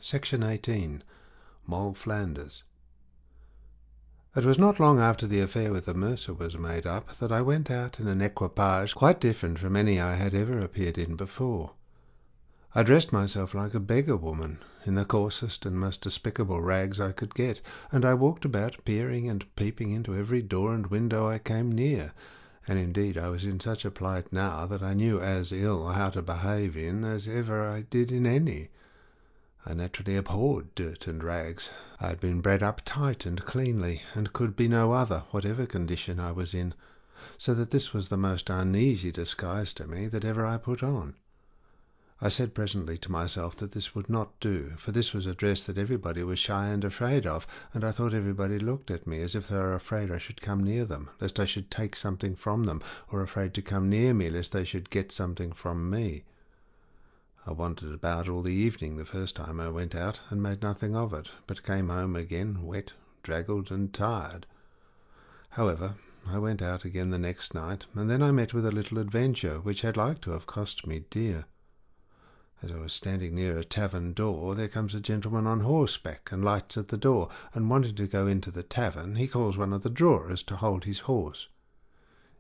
Section 18. Moll Flanders. It was not long after the affair with the mercer was made up that I went out in an equipage quite different from any I had ever appeared in before. I dressed myself like a beggar woman, in the coarsest and most despicable rags I could get, and I walked about peering and peeping into every door and window I came near, and indeed I was in such a plight now that I knew as ill how to behave in as ever I did in any. I naturally abhorred dirt and rags. I had been bred up tight and cleanly, and could be no other, whatever condition I was in, so that this was the most uneasy disguise to me that ever I put on. I said presently to myself that this would not do, for this was a dress that everybody was shy and afraid of, and I thought everybody looked at me as if they were afraid I should come near them, lest I should take something from them, or afraid to come near me lest they should get something from me. I wandered about all the evening the first time I went out, and made nothing of it, but came home again wet, draggled, and tired. However, I went out again the next night, and then I met with a little adventure which had like to have cost me dear. As I was standing near a tavern door, there comes a gentleman on horseback, and lights at the door, and wanting to go into the tavern, he calls one of the drawers to hold his horse.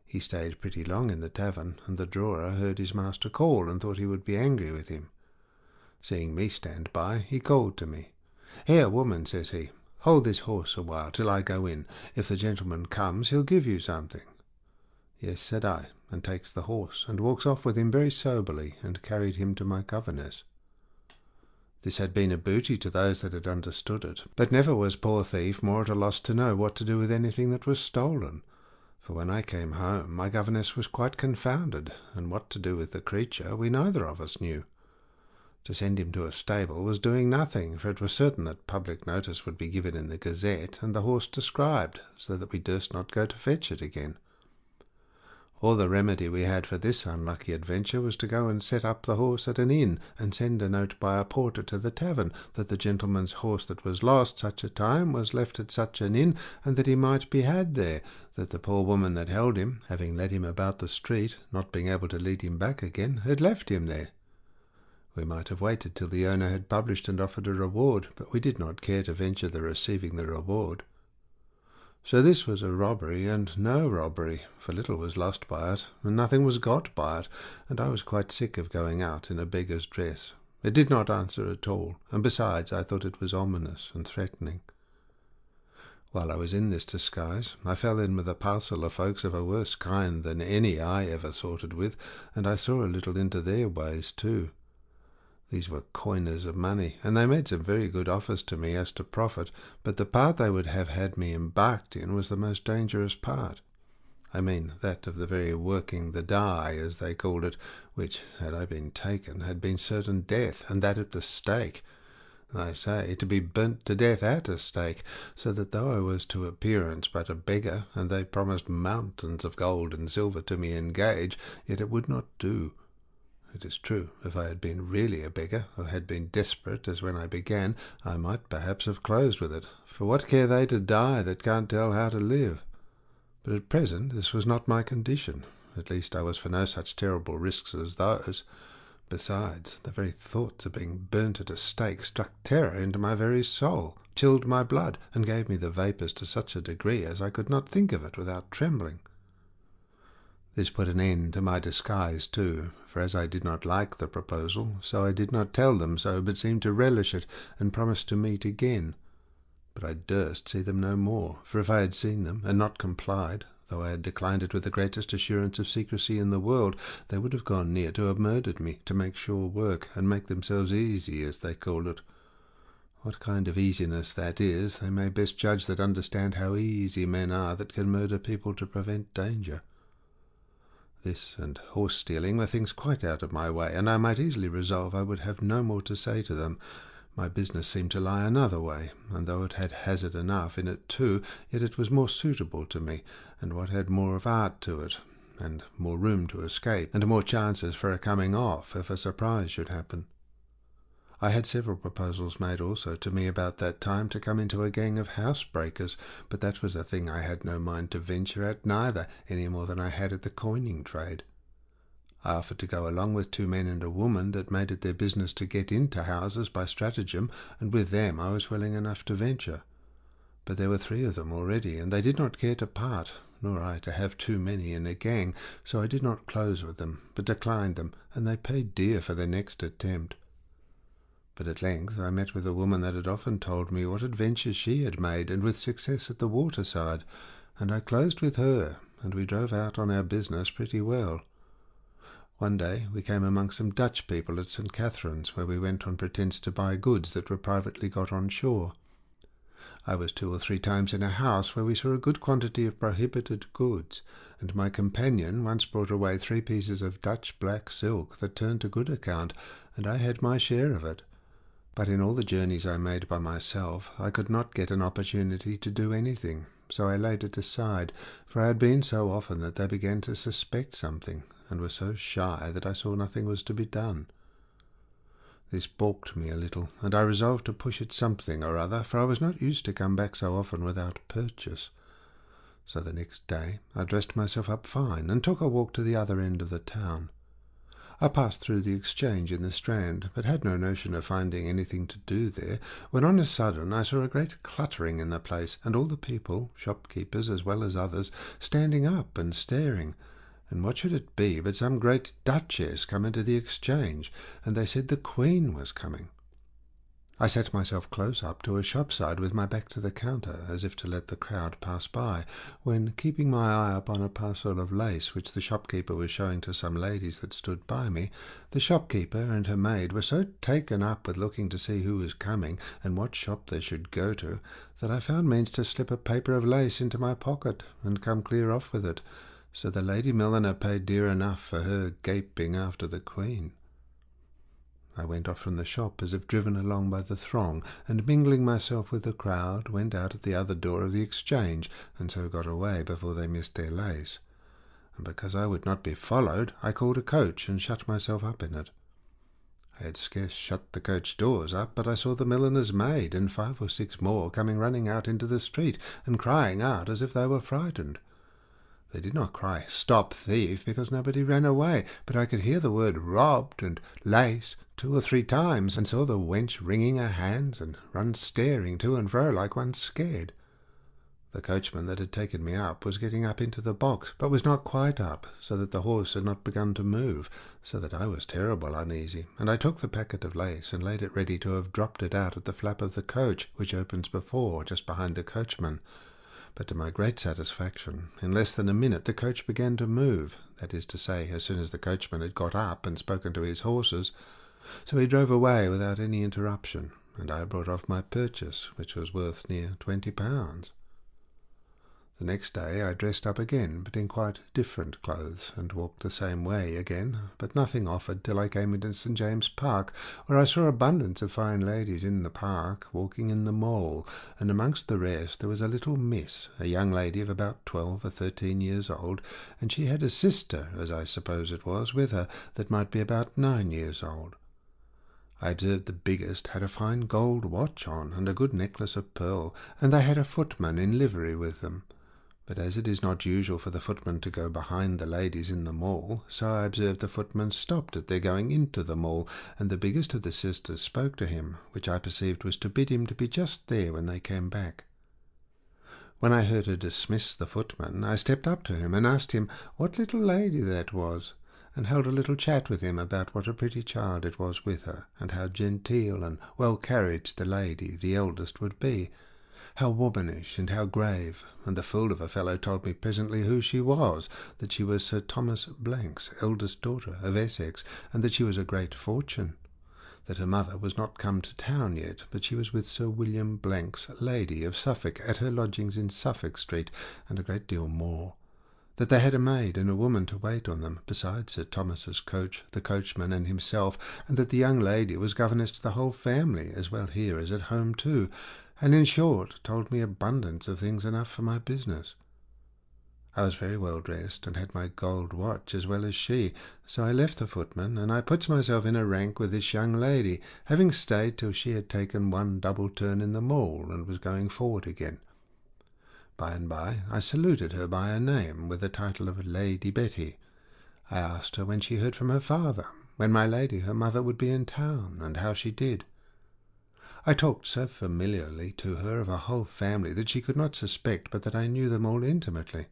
He stayed pretty long in the tavern, and the drawer heard his master call, and thought he would be angry with him. Seeing me stand by, he called to me. "Here, woman," says he, "hold this horse a while, till I go in. If the gentleman comes, he'll give you something." "Yes," said I, and takes the horse, and walks off with him very soberly, and carried him to my governess. This had been a booty to those that had understood it, but never was poor thief more at a loss to know what to do with anything that was stolen. For when I came home, my governess was quite confounded, and what to do with the creature we neither of us knew. To send him to a stable was doing nothing, for it was certain that public notice would be given in the Gazette, and the horse described, so that we durst not go to fetch it again. All the remedy we had for this unlucky adventure was to go and set up the horse at an inn, and send a note by a porter to the tavern, that the gentleman's horse that was lost such a time was left at such an inn, and that he might be had there, that the poor woman that held him, having led him about the street, not being able to lead him back again, had left him there. We might have waited till the owner had published and offered a reward, but we did not care to venture the receiving the reward. So this was a robbery and no robbery, for little was lost by it, and nothing was got by it, and I was quite sick of going out in a beggar's dress. It did not answer at all, and besides I thought it was ominous and threatening. While I was in this disguise, I fell in with a parcel of folks of a worse kind than any I ever sorted with, and I saw a little into their ways too. These were coiners of money, and they made some very good offers to me as to profit, but the part they would have had me embarked in was the most dangerous part. I mean that of the very working the die, as they called it, which, had I been taken, had been certain death, and that at the stake. I say, to be burnt to death at a stake, so that though I was to appearance but a beggar, and they promised mountains of gold and silver to me in gage, yet it would not do. It is true, if I had been really a beggar, or had been desperate, as when I began, I might perhaps have closed with it, for what care they to die that can't tell how to live? But at present this was not my condition. At least I was for no such terrible risks as those. Besides, the very thoughts of being burnt at a stake struck terror into my very soul, chilled my blood, and gave me the vapours to such a degree as I could not think of it without trembling. This put an end to my disguise too, for as I did not like the proposal, so I did not tell them so, but seemed to relish it, and promised to meet again. But I durst see them no more, for if I had seen them, and not complied, though I had declined it with the greatest assurance of secrecy in the world, they would have gone near to have murdered me, to make sure work, and make themselves easy, as they called it. What kind of easiness that is, they may best judge that understand how easy men are that can murder people to prevent danger. This and horse-stealing were things quite out of my way, and I might easily resolve I would have no more to say to them. My business seemed to lie another way, and though it had hazard enough in it too, yet it was more suitable to me, and what had more of art to it, and more room to escape, and more chances for a coming off if a surprise should happen. I had several proposals made also to me about that time to come into a gang of housebreakers, but that was a thing I had no mind to venture at neither, any more than I had at the coining trade. I offered to go along with 2 men and a woman that made it their business to get into houses by stratagem, and with them I was willing enough to venture. But there were 3 of them already, and they did not care to part, nor I to have too many in a gang, so I did not close with them, but declined them, and they paid dear for their next attempt. But at length I met with a woman that had often told me what adventures she had made, and with success at the waterside, and I closed with her, and we drove out on our business pretty well. One day we came among some Dutch people at St. Catherine's, where we went on pretence to buy goods that were privately got on shore. I was 2 or 3 times in a house where we saw a good quantity of prohibited goods, and my companion once brought away 3 pieces of Dutch black silk that turned to good account, and I had my share of it. But in all the journeys I made by myself I could not get an opportunity to do anything, so I laid it aside, for I had been so often that they began to suspect something, and were so shy that I saw nothing was to be done. This balked me a little, and I resolved to push at something or other, for I was not used to come back so often without purchase. So the next day I dressed myself up fine, and took a walk to the other end of the town. I passed through the Exchange in the Strand, but had no notion of finding anything to do there, when on a sudden I saw a great cluttering in the place, and all the people, shopkeepers as well as others, standing up and staring. And what should it be but some great duchess come into the Exchange, and they said the Queen was coming. I set myself close up to a shop side with my back to the counter, as if to let the crowd pass by, when, keeping my eye upon a parcel of lace which the shopkeeper was showing to some ladies that stood by me, the shopkeeper and her maid were so taken up with looking to see who was coming, and what shop they should go to, that I found means to slip a paper of lace into my pocket, and come clear off with it, so the lady milliner paid dear enough for her gaping after the Queen. I went off from the shop as if driven along by the throng, and mingling myself with the crowd, went out at the other door of the Exchange, and so got away before they missed their lace. And because I would not be followed, I called a coach and shut myself up in it. I had scarce shut the coach doors up, but I saw the milliner's maid and 5 or 6 more coming running out into the street, and crying out as if they were frightened. They did not cry, "Stop thief," because nobody ran away, but I could hear the word "robbed" and "lace" 2 or 3 times, and saw the wench wringing her hands and run staring to and fro like one scared. The coachman that had taken me up was getting up into the box, but was not quite up, so that the horse had not begun to move, so that I was terrible uneasy, and I took the packet of lace and laid it ready to have dropped it out at the flap of the coach, which opens before, just behind the coachman. But to my great satisfaction, in less than a minute the coach began to move, that is to say, as soon as the coachman had got up and spoken to his horses. So he drove away without any interruption, and I brought off my purchase, which was worth near £20. The next day I dressed up again, but in quite different clothes, and walked the same way again, but nothing offered till I came into St. James's Park, where I saw abundance of fine ladies in the park, walking in the Mole, and amongst the rest there was a little miss, a young lady of about 12 or 13 years old, and she had a sister, as I suppose it was, with her, that might be about 9 years old. I observed the biggest had a fine gold watch on, and a good necklace of pearl, and they had a footman in livery with them. But as it is not usual for the footman to go behind the ladies in the Mall, so I observed the footman stopped at their going into the Mall, and the biggest of the sisters spoke to him, which I perceived was to bid him to be just there when they came back. When I heard her dismiss the footman, I stepped up to him and asked him what little lady that was, and held a little chat with him about what a pretty child it was with her, and how genteel and well carried the lady, the eldest, would be. How womanish and how grave, and the fool of a fellow told me presently who she was, that she was Sir Thomas Blank's eldest daughter of Essex, and that she was a great fortune, that her mother was not come to town yet, but she was with Sir William Blank's lady of Suffolk at her lodgings in Suffolk Street, and a great deal more, that they had a maid and a woman to wait on them, besides Sir Thomas's coach, the coachman, and himself, and that the young lady was governess to the whole family, as well here as at home too, and in short told me abundance of things enough for my business. I was very well dressed, and had my gold watch as well as she, so I left the footman, and I puts myself in a rank with this young lady, having stayed till she had taken one double turn in the Mall, and was going forward again. By and by I saluted her by her name, with the title of Lady Betty. I asked her when she heard from her father, when my lady, her mother, would be in town, and how she did. I talked so familiarly to her of a whole family that she could not suspect but that I knew them all intimately.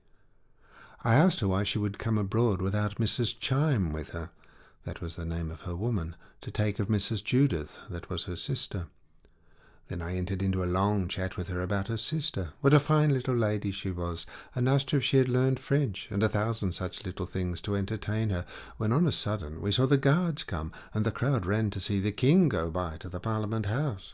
I asked her why she would come abroad without Mrs. Chime with her, that was the name of her woman, to take of Mrs. Judith, that was her sister. Then I entered into a long chat with her about her sister, what a fine little lady she was, and asked her if she had learned French, and 1,000 such little things to entertain her, when on a sudden we saw the guards come, and the crowd ran to see the king go by to the Parliament House.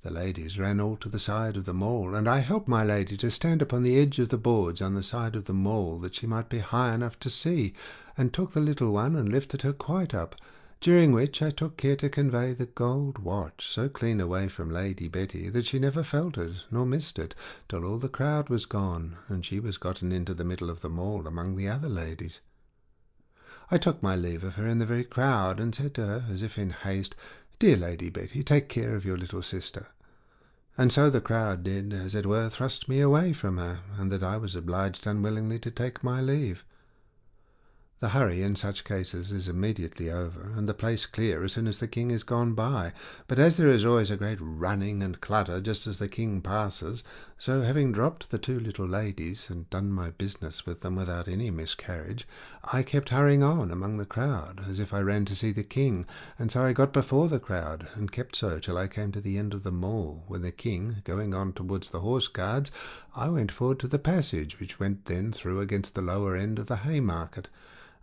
The ladies ran all to the side of the Moll, and I helped my lady to stand upon the edge of the boards on the side of the Moll, that she might be high enough to see, and took the little one and lifted her quite up, during which I took care to convey the gold watch so clean away from Lady Betty that she never felt it nor missed it, till all the crowd was gone, and she was gotten into the middle of the Moll among the other ladies. I took my leave of her in the very crowd, and said to her, as if in haste, "Dear Lady Betty, take care of your little sister." And so the crowd did, as it were, thrust me away from her, and that I was obliged unwillingly to take my leave. The hurry in such cases is immediately over, and the place clear as soon as the king is gone by. But as there is always a great running and clutter just as the king passes, so having dropped the 2 little ladies, and done my business with them without any miscarriage, I kept hurrying on among the crowd, as if I ran to see the king, and so I got before the crowd, and kept so till I came to the end of the Mall, when the king, going on towards the horse guards, I went forward to the passage, which went then through against the lower end of the Haymarket,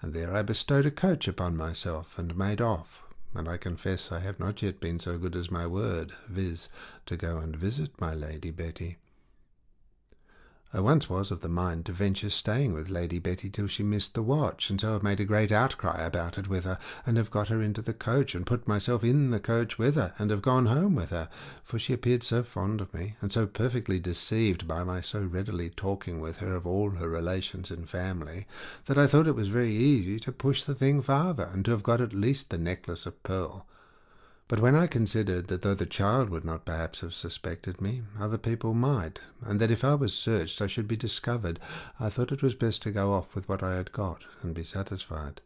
and there I bestowed a coach upon myself, and made off, and I confess I have not yet been so good as my word, viz., to go and visit my Lady Betty. I once was of the mind to venture staying with Lady Betty till she missed the watch, and so have made a great outcry about it with her, and have got her into the coach, and put myself in the coach with her, and have gone home with her, for she appeared so fond of me, and so perfectly deceived by my so readily talking with her of all her relations and family, that I thought it was very easy to push the thing farther, and to have got at least the necklace of pearl. But when I considered that though the child would not perhaps have suspected me, other people might, and that if I was searched I should be discovered, I thought it was best to go off with what I had got, and be satisfied.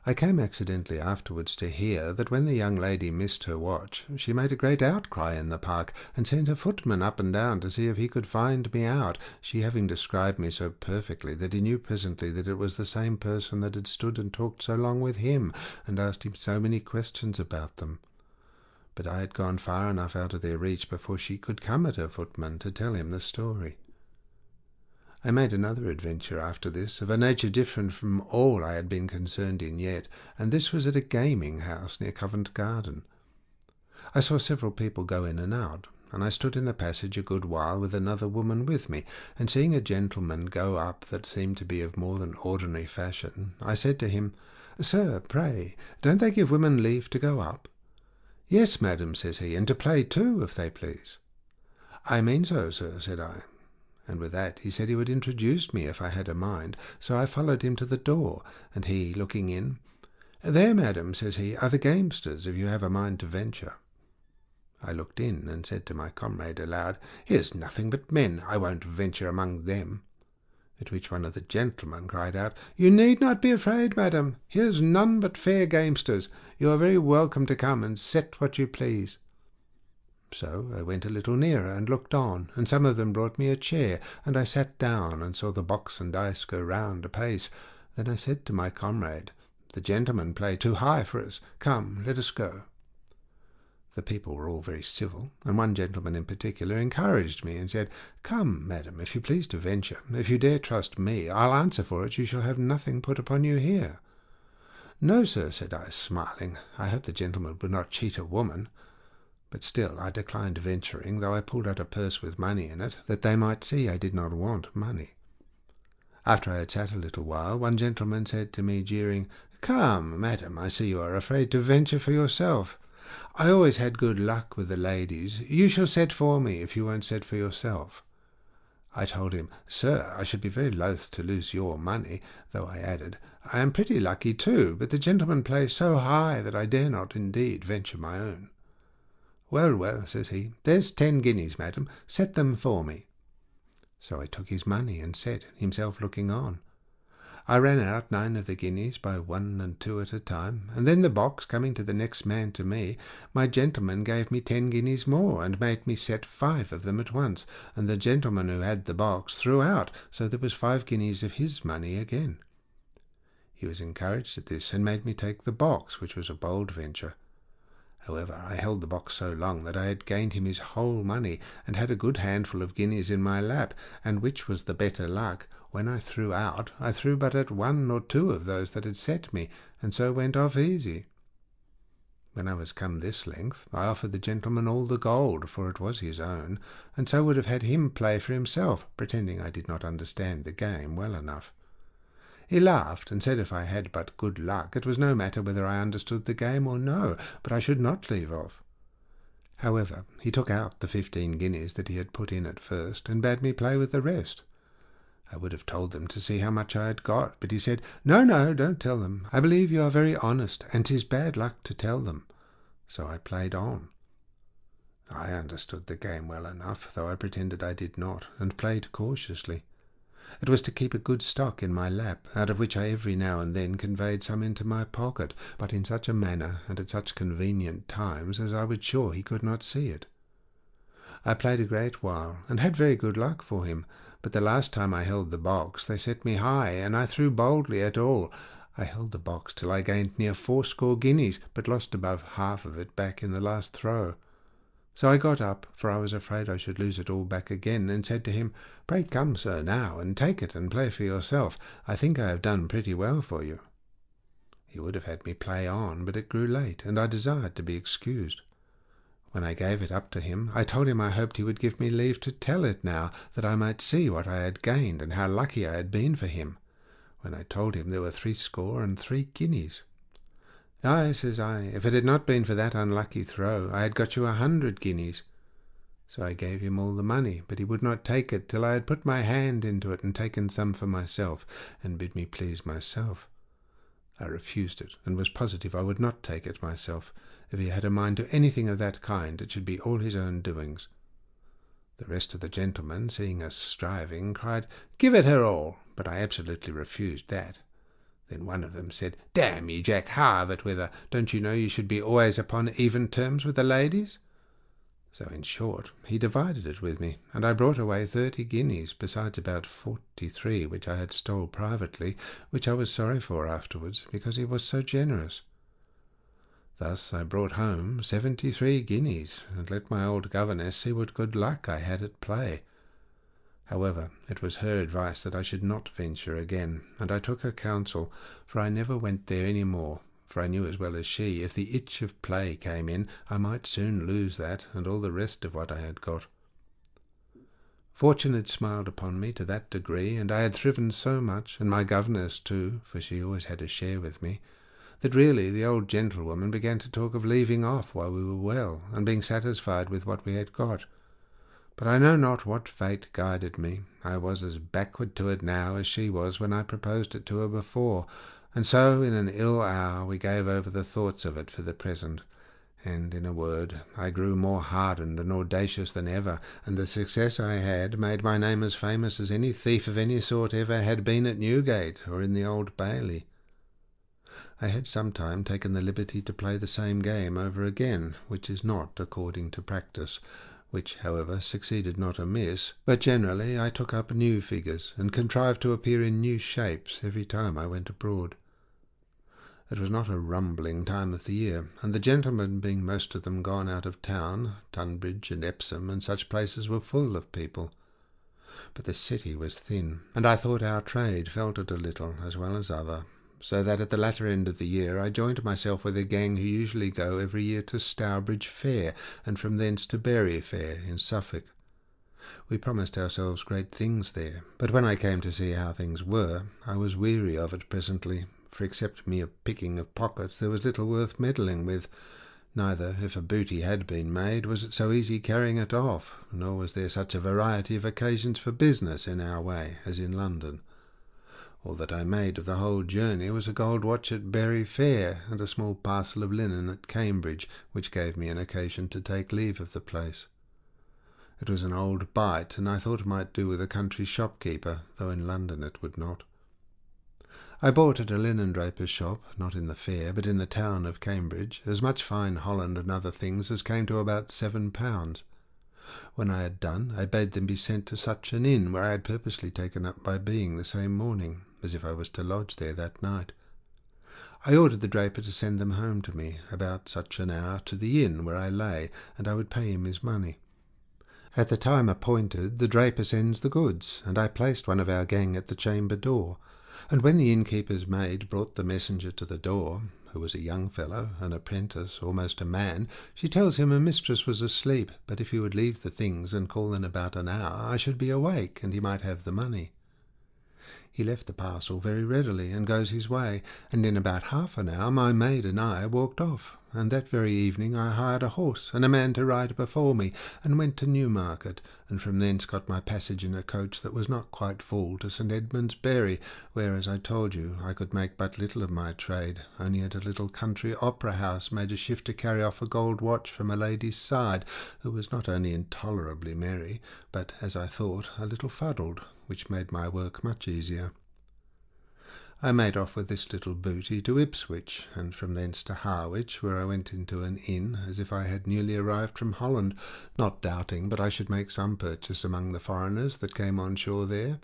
I came accidentally afterwards to hear that when the young lady missed her watch, she made a great outcry in the park, and sent her footman up and down to see if he could find me out, she having described me so perfectly that he knew presently that it was the same person that had stood and talked so long with him, and asked him so many questions about them. But I had gone far enough out of their reach before she could come at her footman to tell him the story. I made another adventure after this, of a nature different from all I had been concerned in yet, and this was at a gaming house near Covent Garden. I saw several people go in and out, and I stood in the passage a good while with another woman with me, and seeing a gentleman go up that seemed to be of more than ordinary fashion, I said to him, "Sir, pray, don't they give women leave to go up?" "Yes, madam," says he, "and to play too, if they please." "I mean so, sir," said I. And with that he said he would introduce me if I had a mind, so I followed him to the door, and he, looking in, "There, madam," says he, "are the gamesters, if you have a mind to venture." I looked in, and said to my comrade aloud, "Here's nothing but men, I won't venture among them." At which one of the gentlemen cried out, "You need not be afraid, madam, here's none but fair gamesters. You are very welcome to come and set what you please." So I went a little nearer and looked on, and some of them brought me a chair, and I sat down and saw the box and dice go round apace. Then I said to my comrade, "The gentlemen play too high for us. Come, let us go." The people were all very civil, and one gentleman in particular encouraged me, and said, "Come, madam, if you please to venture. If you dare trust me, I'll answer for it you shall have nothing put upon you here." "No, sir," said I, smiling, "I hope the gentleman would not cheat a woman." But still I declined venturing, though I pulled out a purse with money in it, that they might see I did not want money. After I had sat a little while, one gentleman said to me, jeering, "Come, madam, I see you are afraid to venture for yourself. I always had good luck with the ladies. You shall set for me, if you won't set for yourself." I told him, "Sir, I should be very loath to lose your money," though I added, "I am pretty lucky too, but the gentleman plays so high that I dare not indeed venture my own." "Well, well," says he, "there's 10 guineas, madam, set them for me." So I took his money and set, himself looking on. I ran out 9 of the guineas by 1 and 2 at a time, and then the box coming to the next man to me, my gentleman gave me 10 guineas more, and made me set 5 of them at once, and the gentleman who had the box threw out, so there was 5 guineas of his money again. He was encouraged at this, and made me take the box, which was a bold venture. However, I held the box so long that I had gained him his whole money, and had a good handful of guineas in my lap, and which was the better luck, when I threw out, I threw but at 1 or 2 of those that had set me, and so went off easy. When I was come this length, I offered the gentleman all the gold, for it was his own, and so would have had him play for himself, pretending I did not understand the game well enough. He laughed, and said if I had but good luck, it was no matter whether I understood the game or no, but I should not leave off. However, he took out the 15 guineas that he had put in at first, and bade me play with the rest. I would have told them to see how much I had got, but he said, "No, no, don't tell them. I believe you are very honest, and 'tis bad luck to tell them." So I played on. I understood the game well enough, though I pretended I did not, and played cautiously. It was to keep a good stock in my lap, out of which I every now and then conveyed some into my pocket, but in such a manner and at such convenient times as I was sure he could not see it. I played a great while, and had very good luck for him, but the last time I held the box they set me high, and I threw boldly at all. I held the box till I gained near 80 guineas, but lost above half of it back in the last throw. So I got up, for I was afraid I should lose it all back again, and said to him, "Pray come, sir, now, and take it and play for yourself. I think I have done pretty well for you." He would have had me play on, but it grew late, and I desired to be excused. When I gave it up to him, I told him I hoped he would give me leave to tell it now, that I might see what I had gained, and how lucky I had been for him. When I told him there were 63 guineas. "Ay," says I, "if it had not been for that unlucky throw, I had got you 100 guineas. So I gave him all the money, but he would not take it till I had put my hand into it and taken some for myself, and bid me please myself. I refused it, and was positive I would not take it myself. If he had a mind to anything of that kind, it should be all his own doings. The rest of the gentlemen, seeing us striving, cried, "Give it her all," but I absolutely refused that. Then one of them said, "Damn ye, Jack, have it with her. Don't you know you should be always upon even terms with the ladies?" So, in short, he divided it with me, and I brought away 30 guineas, besides about 43 which I had stole privately, which I was sorry for afterwards, because he was so generous. Thus I brought home 73 guineas, and let my old governess see what good luck I had at play. However, it was her advice that I should not venture again, and I took her counsel, for I never went there any more, for I knew as well as she, if the itch of play came in, I might soon lose that and all the rest of what I had got. Fortune had smiled upon me to that degree, and I had thriven so much, and my governess too, for she always had a share with me, that really the old gentlewoman began to talk of leaving off while we were well, and being satisfied with what we had got. But I know not what fate guided me. I was as backward to it now as she was when I proposed it to her before, and so in an ill hour we gave over the thoughts of it for the present, and, in a word, I grew more hardened and audacious than ever, and the success I had made my name as famous as any thief of any sort ever had been at Newgate or in the Old Bailey. I had sometime taken the liberty to play the same game over again, which is not according to practice, which, however, succeeded not amiss, but generally I took up new figures, and contrived to appear in new shapes every time I went abroad. It was not a rumbling time of the year, and the gentlemen being most of them gone out of town, Tunbridge and Epsom and such places were full of people. But the city was thin, and I thought our trade felt it a little as well as other, so that at the latter end of the year I joined myself with a gang who usually go every year to Stourbridge Fair, and from thence to Bury Fair in Suffolk. We promised ourselves great things there, but when I came to see how things were, I was weary of it presently, for except mere picking of pockets there was little worth meddling with. Neither, if a booty had been made, was it so easy carrying it off, nor was there such a variety of occasions for business in our way as in London. All that I made of the whole journey was a gold watch at Bury Fair, and a small parcel of linen at Cambridge, which gave me an occasion to take leave of the place. It was an old bite, and I thought it might do with a country shopkeeper, though in London it would not. I bought at a linen draper's shop, not in the fair, but in the town of Cambridge, as much fine holland and other things as came to about £7. When I had done, I bade them be sent to such an inn where I had purposely taken up my being the same morning, as if I was to lodge there that night. I ordered the draper to send them home to me about such an hour to the inn where I lay, and I would pay him his money. At the time appointed, the draper sends the goods, and I placed one of our gang at the chamber door. And when the innkeeper's maid brought the messenger to the door, who was a young fellow, an apprentice, almost a man, she tells him her mistress was asleep, but if he would leave the things and call in about an hour, I should be awake, and he might have the money. He left the parcel very readily, and goes his way, and in about half an hour my maid and I walked off, and that very evening I hired a horse and a man to ride before me, and went to Newmarket, and from thence got my passage in a coach that was not quite full to St. Edmund's Bury, where, as I told you, I could make but little of my trade, only at a little country opera house made a shift to carry off a gold watch from a lady's side, who was not only intolerably merry, but, as I thought, a little fuddled, which made my work much easier. I made off with this little booty to Ipswich, and from thence to Harwich, where I went into an inn as if I had newly arrived from Holland, not doubting but I should make some purchase among the foreigners that came on shore there.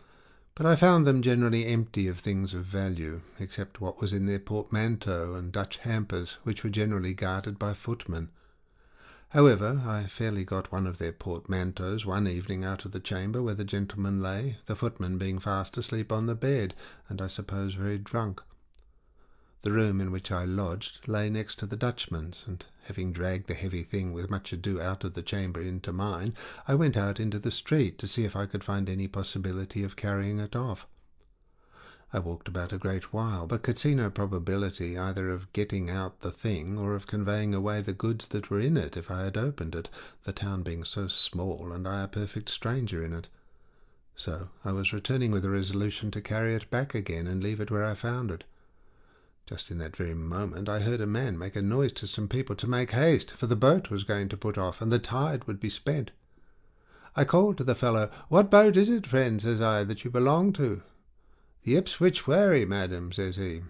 But I found them generally empty of things of value, except what was in their portmanteau and Dutch hampers, which were generally guarded by footmen. However, I fairly got one of their portmanteaus one evening out of the chamber where the gentleman lay, the footman being fast asleep on the bed, and I suppose very drunk. The room in which I lodged lay next to the Dutchman's, and having dragged the heavy thing with much ado out of the chamber into mine, I went out into the street to see if I could find any possibility of carrying it off. I walked about a great while, but could see no probability either of getting out the thing or of conveying away the goods that were in it if I had opened it, the town being so small and I a perfect stranger in it. So I was returning with a resolution to carry it back again and leave it where I found it. Just in that very moment I heard a man make a noise to some people to make haste, for the boat was going to put off, and the tide would be spent. I called to the fellow, "What boat is it, friend," says I, "that you belong to?" "The Ipswich wherry, madam," says he.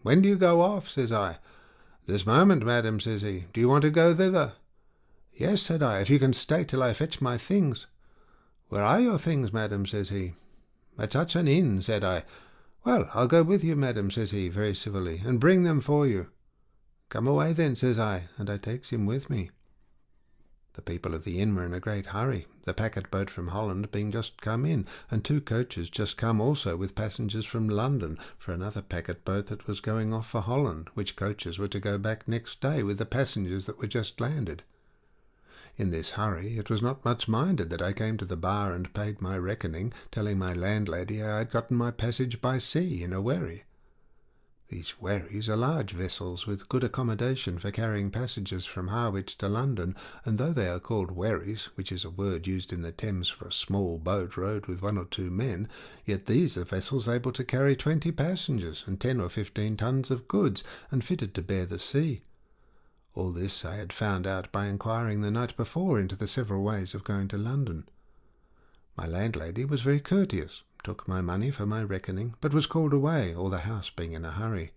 "When do you go off?" says I. "This moment, madam," says he. "Do you want to go thither?" "Yes," said I, "if you can stay till I fetch my things." "Where are your things, madam?" says he. "At such an inn," said I. "Well, I'll go with you, madam," says he, very civilly, "and bring them for you." "Come away then," says I, and I takes him with me. The people of the inn were in a great hurry, the packet boat from Holland being just come in, and 2 coaches just come also with passengers from London for another packet boat that was going off for Holland, which coaches were to go back next day with the passengers that were just landed. In this hurry it was not much minded that I came to the bar and paid my reckoning, telling my landlady I had gotten my passage by sea in a wherry. These wherries are large vessels with good accommodation for carrying passengers from Harwich to London, and though they are called wherries, which is a word used in the Thames for a small boat rowed with 1 or 2 men, yet these are vessels able to carry 20 passengers and 10 or 15 tons of goods, and fitted to bear the sea. All this I had found out by inquiring the night before into the several ways of going to London. My landlady was very courteous, took my money for my reckoning, but was called away, all the house being in a hurry.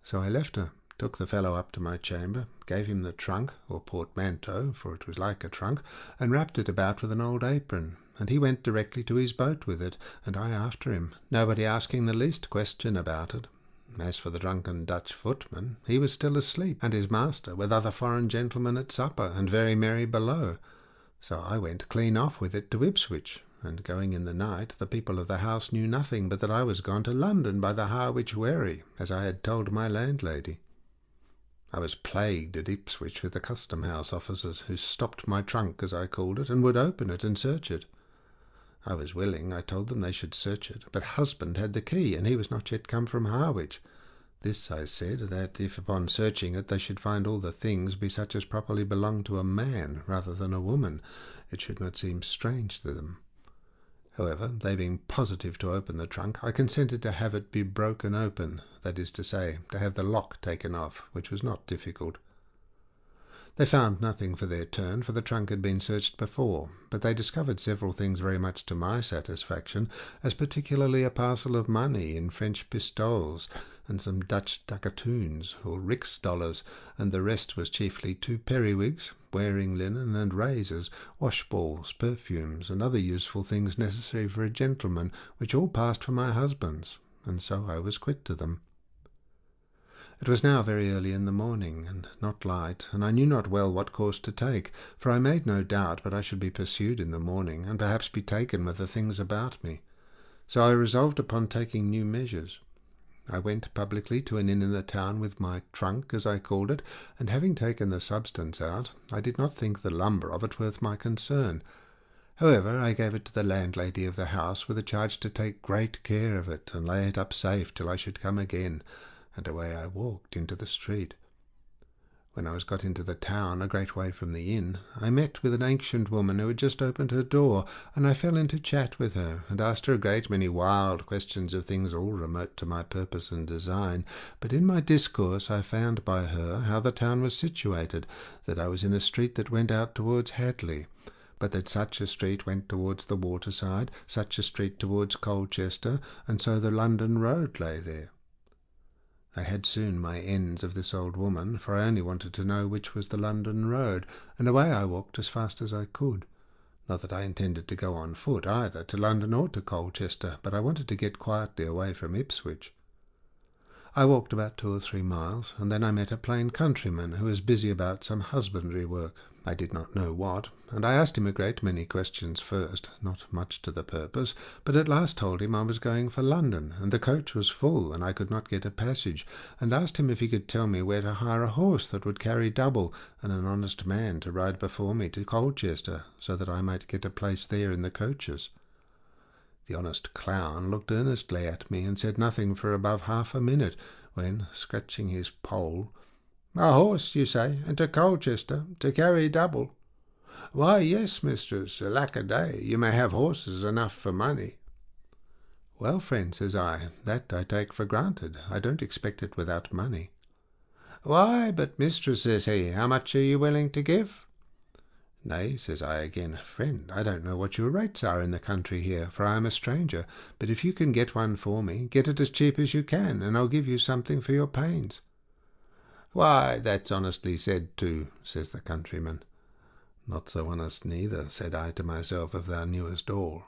So I left her, took the fellow up to my chamber, gave him the trunk, or portmanteau, for it was like a trunk, and wrapped it about with an old apron, and he went directly to his boat with it, and I after him, nobody asking the least question about it. As for the drunken Dutch footman, he was still asleep, and his master with other foreign gentlemen at supper, and very merry below. So I went clean off with it to Ipswich, and going in the night, the people of the house knew nothing but that I was gone to London by the Harwich wherry, as I had told my landlady. I was plagued at Ipswich with the custom-house officers, who stopped my trunk, as I called it, and would open it and search it. I was willing, I told them they should search it, but husband had the key, and he was not yet come from Harwich. This I said, that if upon searching it they should find all the things be such as properly belonged to a man rather than a woman, it should not seem strange to them. However, they being positive to open the trunk, I consented to have it be broken open, that is to say, to have the lock taken off, which was not difficult. They found nothing for their turn, for the trunk had been searched before, but they discovered several things very much to my satisfaction, as particularly a parcel of money in French pistoles, and some Dutch ducatoons, or rix dollars, and the rest was chiefly 2 periwigs, wearing linen, and razors, washballs, perfumes, and other useful things necessary for a gentleman, which all passed for my husband's, and so I was quit to them. It was now very early in the morning, and not light, and I knew not well what course to take, for I made no doubt but I should be pursued in the morning, and perhaps be taken with the things about me. So I resolved upon taking new measures. I went publicly to an inn in the town with my trunk, as I called it, and having taken the substance out, I did not think the lumber of it worth my concern. However, I gave it to the landlady of the house, with a charge to take great care of it, and lay it up safe till I should come again, and away I walked into the street. When I was got into the town, a great way from the inn, I met with an ancient woman who had just opened her door, and I fell into chat with her, and asked her a great many wild questions of things all remote to my purpose and design. But in my discourse I found by her how the town was situated, that I was in a street that went out towards Hadley, but that such a street went towards the waterside, such a street towards Colchester, and so the London road lay there. I had soon my ends of this old woman, for I only wanted to know which was the London road, and away I walked as fast as I could. Not that I intended to go on foot either to London or to Colchester, but I wanted to get quietly away from Ipswich. I walked about 2 or 3 miles, and then I met a plain countryman who was busy about some husbandry work, I did not know what, and I asked him a great many questions first, not much to the purpose, but at last told him I was going for London, and the coach was full, and I could not get a passage, and asked him if he could tell me where to hire a horse that would carry double, and an honest man to ride before me to Colchester, so that I might get a place there in the coaches. The honest clown looked earnestly at me, and said nothing for above half a minute, when, scratching his poll, "A horse, you say, and to Colchester, to carry double? Why, yes, mistress, alack a day, you may have horses enough for money." "Well, friend," says I, "that I take for granted. I don't expect it without money." "Why, but mistress," says he, "how much are you willing to give?" "Nay," says I again, "friend, I don't know what your rates are in the country here, for I am a stranger, but if you can get one for me, get it as cheap as you can, and I'll give you something for your pains." "Why, that's honestly said too," says the countryman. "Not so honest neither," said I to myself, "if thou knewest all."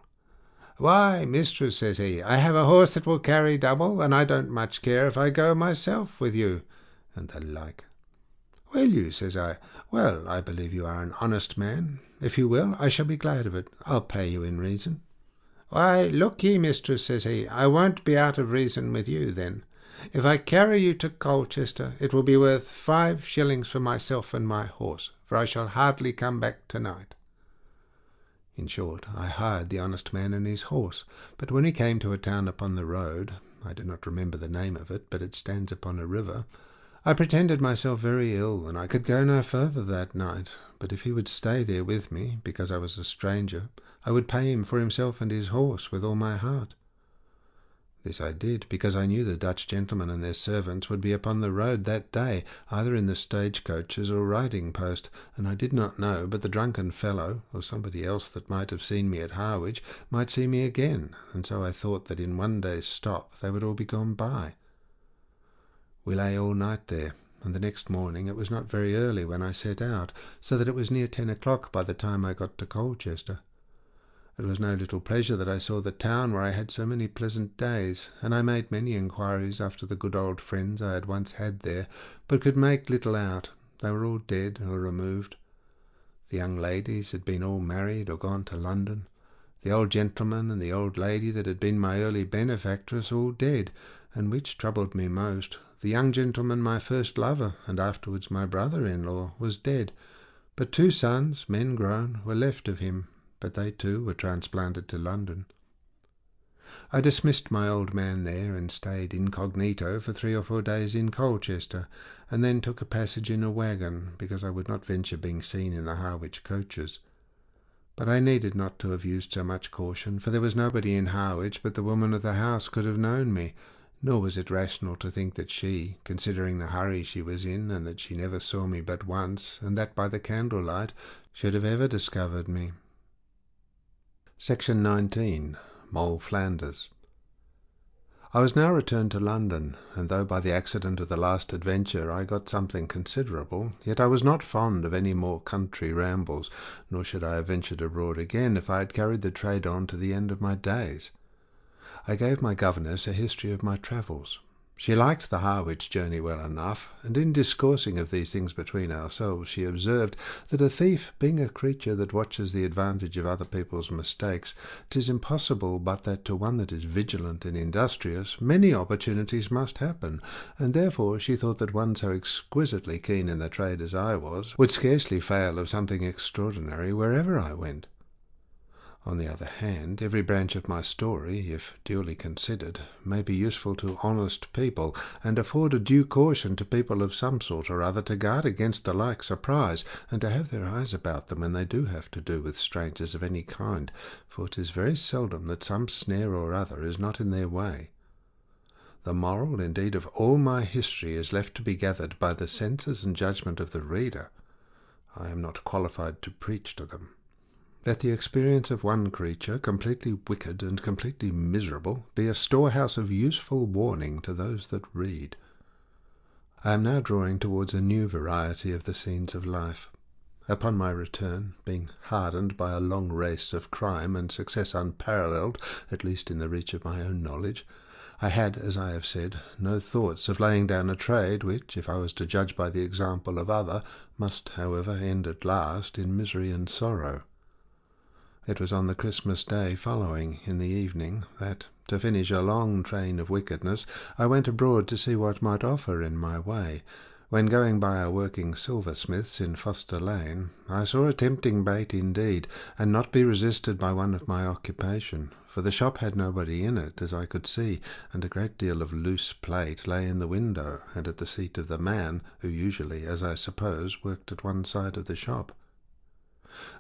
"Why, mistress," says he, "I have a horse that will carry double, and I don't much care if I go myself with you," and the like. "Will you?" says I. "Well, I believe you are an honest man. If you will, I shall be glad of it. I'll pay you in reason." "Why, look ye, mistress," says he, "I won't be out of reason with you then. If I carry you to Colchester, it will be worth 5 shillings for myself and my horse, for I shall hardly come back to-night." In short, I hired the honest man and his horse, but when he came to a town upon the road, I do not remember the name of it, but it stands upon a river, I pretended myself very ill, and I could go no further that night, but if he would stay there with me, because I was a stranger, I would pay him for himself and his horse with all my heart. This I did, because I knew the Dutch gentlemen and their servants would be upon the road that day, either in the stage-coaches or riding-post, and I did not know but the drunken fellow, or somebody else that might have seen me at Harwich, might see me again, and so I thought that in one day's stop they would all be gone by. We lay all night there, and the next morning it was not very early when I set out, so that it was near 10 o'clock by the time I got to Colchester. It was no little pleasure that I saw the town where I had so many pleasant days, and I made many inquiries after the good old friends I had once had there, but could make little out. They were all dead or removed. The young ladies had been all married or gone to London. The old gentleman and the old lady that had been my early benefactress all dead, and which troubled me most, the young gentleman, my first lover, and afterwards my brother-in-law, was dead, but 2 sons, men grown, were left of him, but they too were transplanted to London. I dismissed my old man there, and stayed incognito for 3 or 4 days in Colchester, and then took a passage in a waggon, because I would not venture being seen in the Harwich coaches. But I needed not to have used so much caution, for there was nobody in Harwich but the woman of the house could have known me, Nor was it rational to think that she, considering the hurry she was in, and that she never saw me but once, and that by the candlelight, should have ever discovered me. Section 19. Moll Flanders. I was now returned to London, and though by the accident of the last adventure I got something considerable, yet I was not fond of any more country rambles, nor should I have ventured abroad again if I had carried the trade on to the end of my days. I gave my governess a history of my travels. She liked the Harwich journey well enough, and in discoursing of these things between ourselves, she observed that a thief being a creature that watches the advantage of other people's mistakes, 'tis impossible but that to one that is vigilant and industrious many opportunities must happen, and therefore she thought that one so exquisitely keen in the trade as I was would scarcely fail of something extraordinary wherever I went. On the other hand, every branch of my story, if duly considered, may be useful to honest people, and afford a due caution to people of some sort or other to guard against the like surprise, and to have their eyes about them when they do have to do with strangers of any kind, for it is very seldom that some snare or other is not in their way. The moral, indeed, of all my history is left to be gathered by the senses and judgment of the reader. I am not qualified to preach to them. Let the experience of one creature, completely wicked and completely miserable, be a storehouse of useful warning to those that read. I am now drawing towards a new variety of the scenes of life. Upon my return, being hardened by a long race of crime and success unparalleled, at least in the reach of my own knowledge, I had, as I have said, no thoughts of laying down a trade which, if I was to judge by the example of other, must, however, end at last in misery and sorrow. It was on the Christmas day following, in the evening, that, to finish a long train of wickedness, I went abroad to see what might offer in my way, when going by a working silversmith's in Foster Lane, I saw a tempting bait indeed, and not be resisted by one of my occupation, for the shop had nobody in it, as I could see, and a great deal of loose plate lay in the window, and at the seat of the man, who usually, as I suppose, worked at one side of the shop.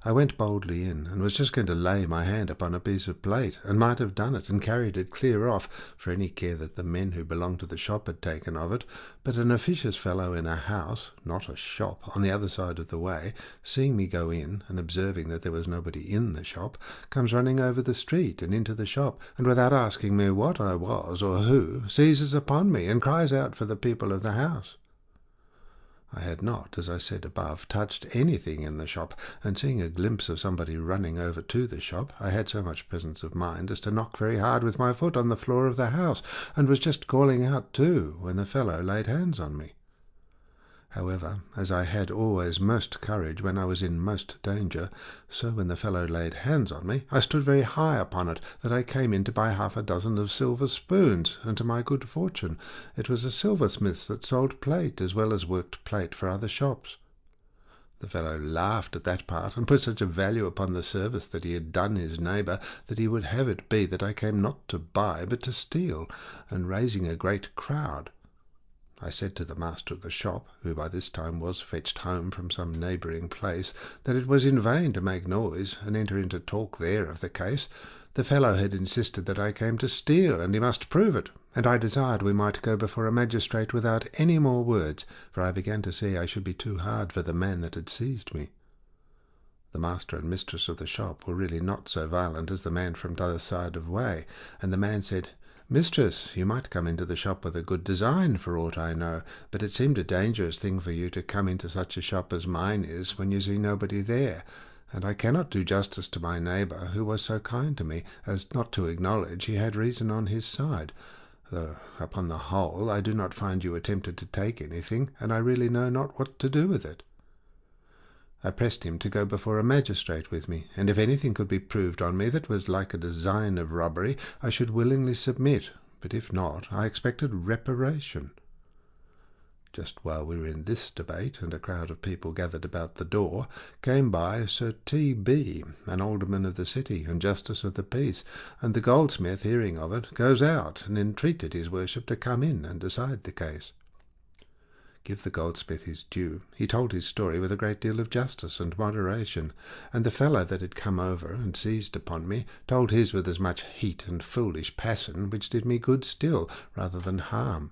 I went boldly in, and was just going to lay my hand upon a piece of plate, and might have done it, and carried it clear off, for any care that the men who belonged to the shop had taken of it, but an officious fellow in a house, not a shop, on the other side of the way, seeing me go in, and observing that there was nobody in the shop, comes running over the street and into the shop, and without asking me what I was or who, seizes upon me, and cries out for the people of the house. I had not, as I said above, touched anything in the shop, and seeing a glimpse of somebody running over to the shop, I had so much presence of mind as to knock very hard with my foot on the floor of the house, and was just calling out too, when the fellow laid hands on me. However, as I had always most courage when I was in most danger, so when the fellow laid hands on me, I stood very high upon it, that I came in to buy 6 of silver spoons, and to my good fortune it was a silversmith's that sold plate as well as worked plate for other shops. The fellow laughed at that part, and put such a value upon the service that he had done his neighbour, that he would have it be that I came not to buy but to steal, and raising a great crowd. I said to the master of the shop, who by this time was fetched home from some neighbouring place, that it was in vain to make noise and enter into talk there of the case. The fellow had insisted that I came to steal, and he must prove it, and I desired we might go before a magistrate without any more words, for I began to see I should be too hard for the man that had seized me. The master and mistress of the shop were really not so violent as the man from t'other side of way, and the man said, "Mistress, you might come into the shop with a good design, for aught I know, but it seemed a dangerous thing for you to come into such a shop as mine is, when you see nobody there, and I cannot do justice to my neighbour, who was so kind to me, as not to acknowledge he had reason on his side, though, upon the whole, I do not find you attempted to take anything, and I really know not what to do with it." I pressed him to go before a magistrate with me, and if anything could be proved on me that was like a design of robbery, I should willingly submit, but if not, I expected reparation. Just while we were in this debate, and a crowd of people gathered about the door, came by Sir T.B., an alderman of the city, and justice of the peace, and the goldsmith, hearing of it, goes out, and entreated his worship to come in and decide the case. give the goldsmith his due. He told his story with a great deal of justice and moderation, and the fellow that had come over and seized upon me told his with as much heat and foolish passion, which did me good still, rather than harm.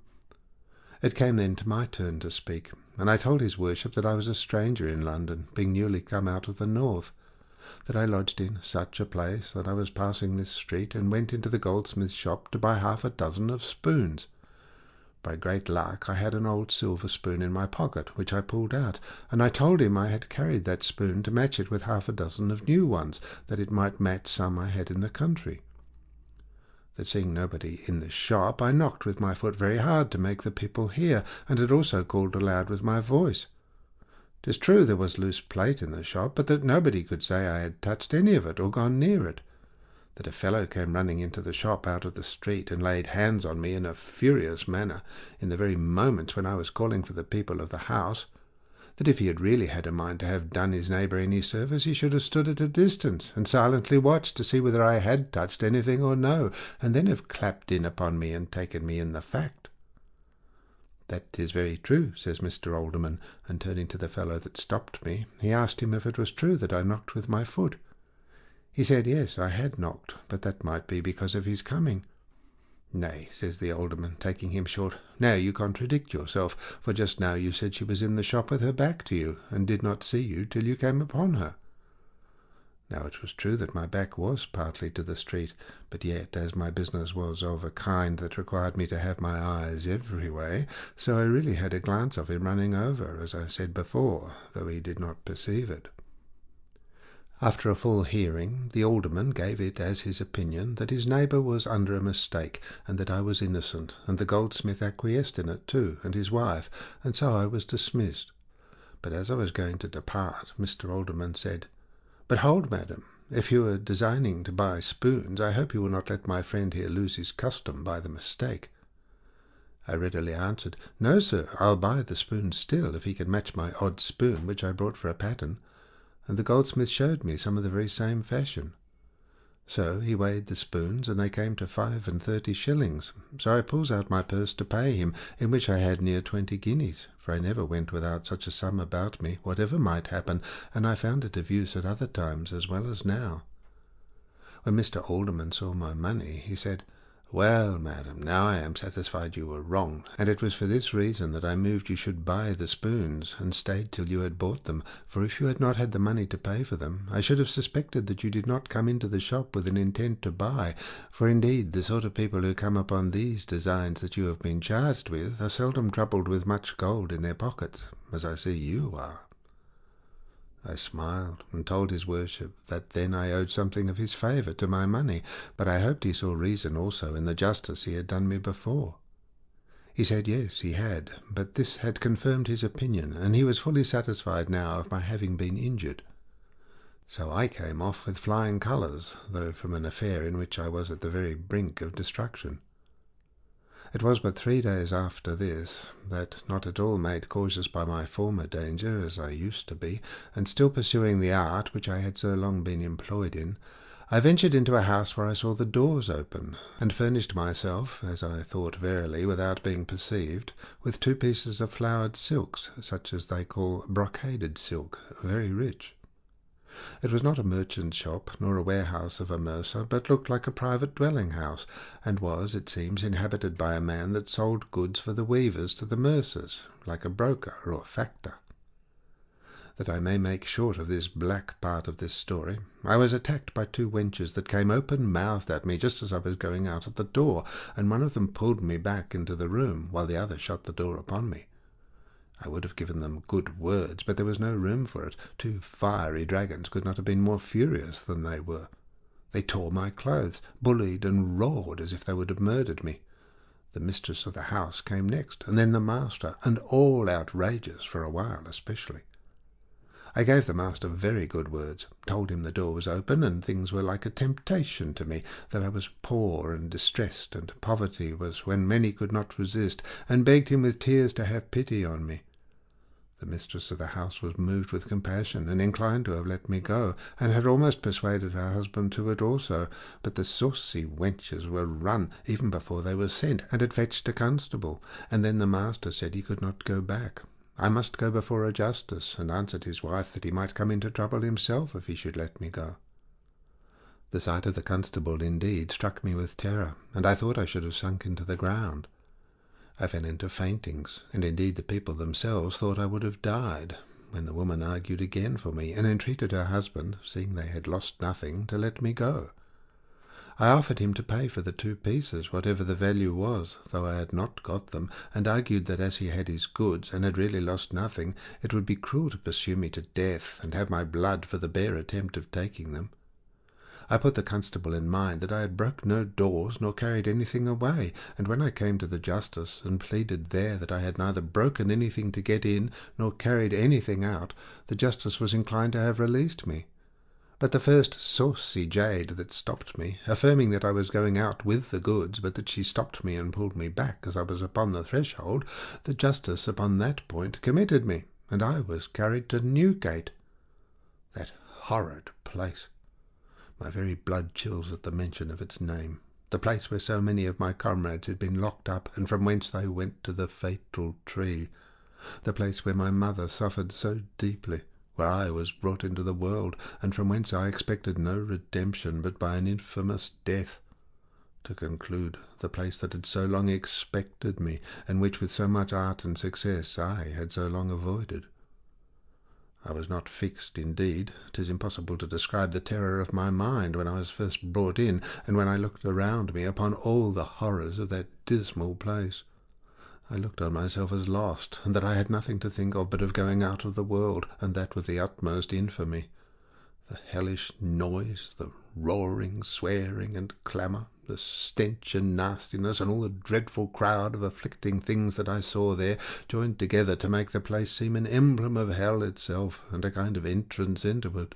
It came then to my turn to speak, and I told his worship that I was a stranger in London, being newly come out of the north, that I lodged in such a place, that I was passing this street, and went into the goldsmith's shop to buy 6 of spoons. By great luck I had an old silver spoon in my pocket, which I pulled out, and I told him I had carried that spoon to match it with 6 of new ones, that it might match some I had in the country. That seeing nobody in the shop, I knocked with my foot very hard to make the people hear, and had also called aloud with my voice. 'Tis true there was loose plate in the shop, but that nobody could say I had touched any of it or gone near it. That a fellow came running into the shop out of the street, and laid hands on me in a furious manner in the very moments when I was calling for the people of the house. That if he had really had a mind to have done his neighbour any service, he should have stood at a distance, and silently watched to see whether I had touched anything or no, and then have clapped in upon me and taken me in the fact. That is very true, says Mr. Alderman, and turning to the fellow that stopped me, he asked him if it was true that I knocked with my foot. He said yes, I had knocked, but that might be because of his coming. Nay, says the alderman, taking him short, now you contradict yourself, for just now you said she was in the shop with her back to you, and did not see you till you came upon her. Now it was true that my back was partly to the street, but yet, as my business was of a kind that required me to have my eyes every way, so I really had a glance of him running over, as I said before, though he did not perceive it. After a full hearing, the alderman gave it as his opinion that his neighbour was under a mistake, and that I was innocent, and the goldsmith acquiesced in it too, and his wife, and so I was dismissed. But as I was going to depart, Mr. Alderman said, "But hold, madam, if you are designing to buy spoons, I hope you will not let my friend here lose his custom by the mistake." I readily answered, "No, sir, I'll buy the spoon still, if he can match my odd spoon which I brought for a pattern." And the goldsmith showed me some of the very same fashion. So he weighed the spoons, and they came to 35 shillings. So I pulls out my purse to pay him, in which I had near 20 guineas, for I never went without such a sum about me, whatever might happen, and I found it of use at other times as well as now. When Mr. Alderman saw my money, he said, "Well, madam, now I am satisfied you were wrong, and it was for this reason that I moved you should buy the spoons, and stayed till you had bought them, for if you had not had the money to pay for them, I should have suspected that you did not come into the shop with an intent to buy, for indeed the sort of people who come upon these designs that you have been charged with are seldom troubled with much gold in their pockets, as I see you are." I smiled, and told his worship that then I owed something of his favour to my money, but I hoped he saw reason also in the justice he had done me before. He said yes, he had, but this had confirmed his opinion, and he was fully satisfied now of my having been injured. So I came off with flying colours, though from an affair in which I was at the very brink of destruction. It was but 3 days after this, that, not at all made cautious by my former danger, as I used to be, and still pursuing the art which I had so long been employed in, I ventured into a house where I saw the doors open, and furnished myself, as I thought verily, without being perceived, with 2 pieces of flowered silks, such as they call brocaded silk, very rich. It was not a merchant's shop, nor a warehouse of a mercer, but looked like a private dwelling-house, and was, it seems, inhabited by a man that sold goods for the weavers to the mercers, like a broker or factor. That I may make short of this black part of this story, I was attacked by 2 wenches that came open-mouthed at me just as I was going out at the door, and one of them pulled me back into the room, while the other shut the door upon me. I would have given them good words, but there was no room for it. 2 fiery dragons could not have been more furious than they were. They tore my clothes, bullied and roared as if they would have murdered me. The mistress of the house came next, and then the master, and all outrageous for a while especially. I gave the master very good words, told him the door was open, and things were like a temptation to me, that I was poor and distressed, and poverty was when many could not resist, and begged him with tears to have pity on me. The mistress of the house was moved with compassion, and inclined to have let me go, and had almost persuaded her husband to it also, but the saucy wenches were run even before they were sent, and had fetched a constable, and then the master said he could not go back. I must go before a justice, and answered his wife that he might come into trouble himself if he should let me go. The sight of the constable, indeed, struck me with terror, and I thought I should have sunk into the ground. I fell into faintings, and indeed the people themselves thought I would have died, when the woman argued again for me, and entreated her husband, seeing they had lost nothing, to let me go. I offered him to pay for the 2 pieces, whatever the value was, though I had not got them, and argued that as he had his goods, and had really lost nothing, it would be cruel to pursue me to death, and have my blood for the bare attempt of taking them. I put the constable in mind that I had broke no doors, nor carried anything away, and when I came to the justice, and pleaded there that I had neither broken anything to get in, nor carried anything out, the justice was inclined to have released me. But the first saucy jade that stopped me, affirming that I was going out with the goods, but that she stopped me and pulled me back as I was upon the threshold, the justice upon that point committed me, and I was carried to Newgate. That horrid place! My very blood chills at the mention of its name. The place where so many of my comrades had been locked up, and from whence they went to the fatal tree. The place where my mother suffered so deeply, where I was brought into the world, and from whence I expected no redemption but by an infamous death. To conclude, the place that had so long expected me, and which with so much art and success I had so long avoided. I was not fixed, indeed. 'Tis impossible to describe the terror of my mind when I was first brought in, and when I looked around me upon all the horrors of that dismal place. I looked on myself as lost, and that I had nothing to think of but of going out of the world, and that with the utmost infamy. The hellish noise, the roaring, swearing, and clamour, the stench and nastiness, and all the dreadful crowd of afflicting things that I saw there, joined together to make the place seem an emblem of hell itself, and a kind of entrance into it.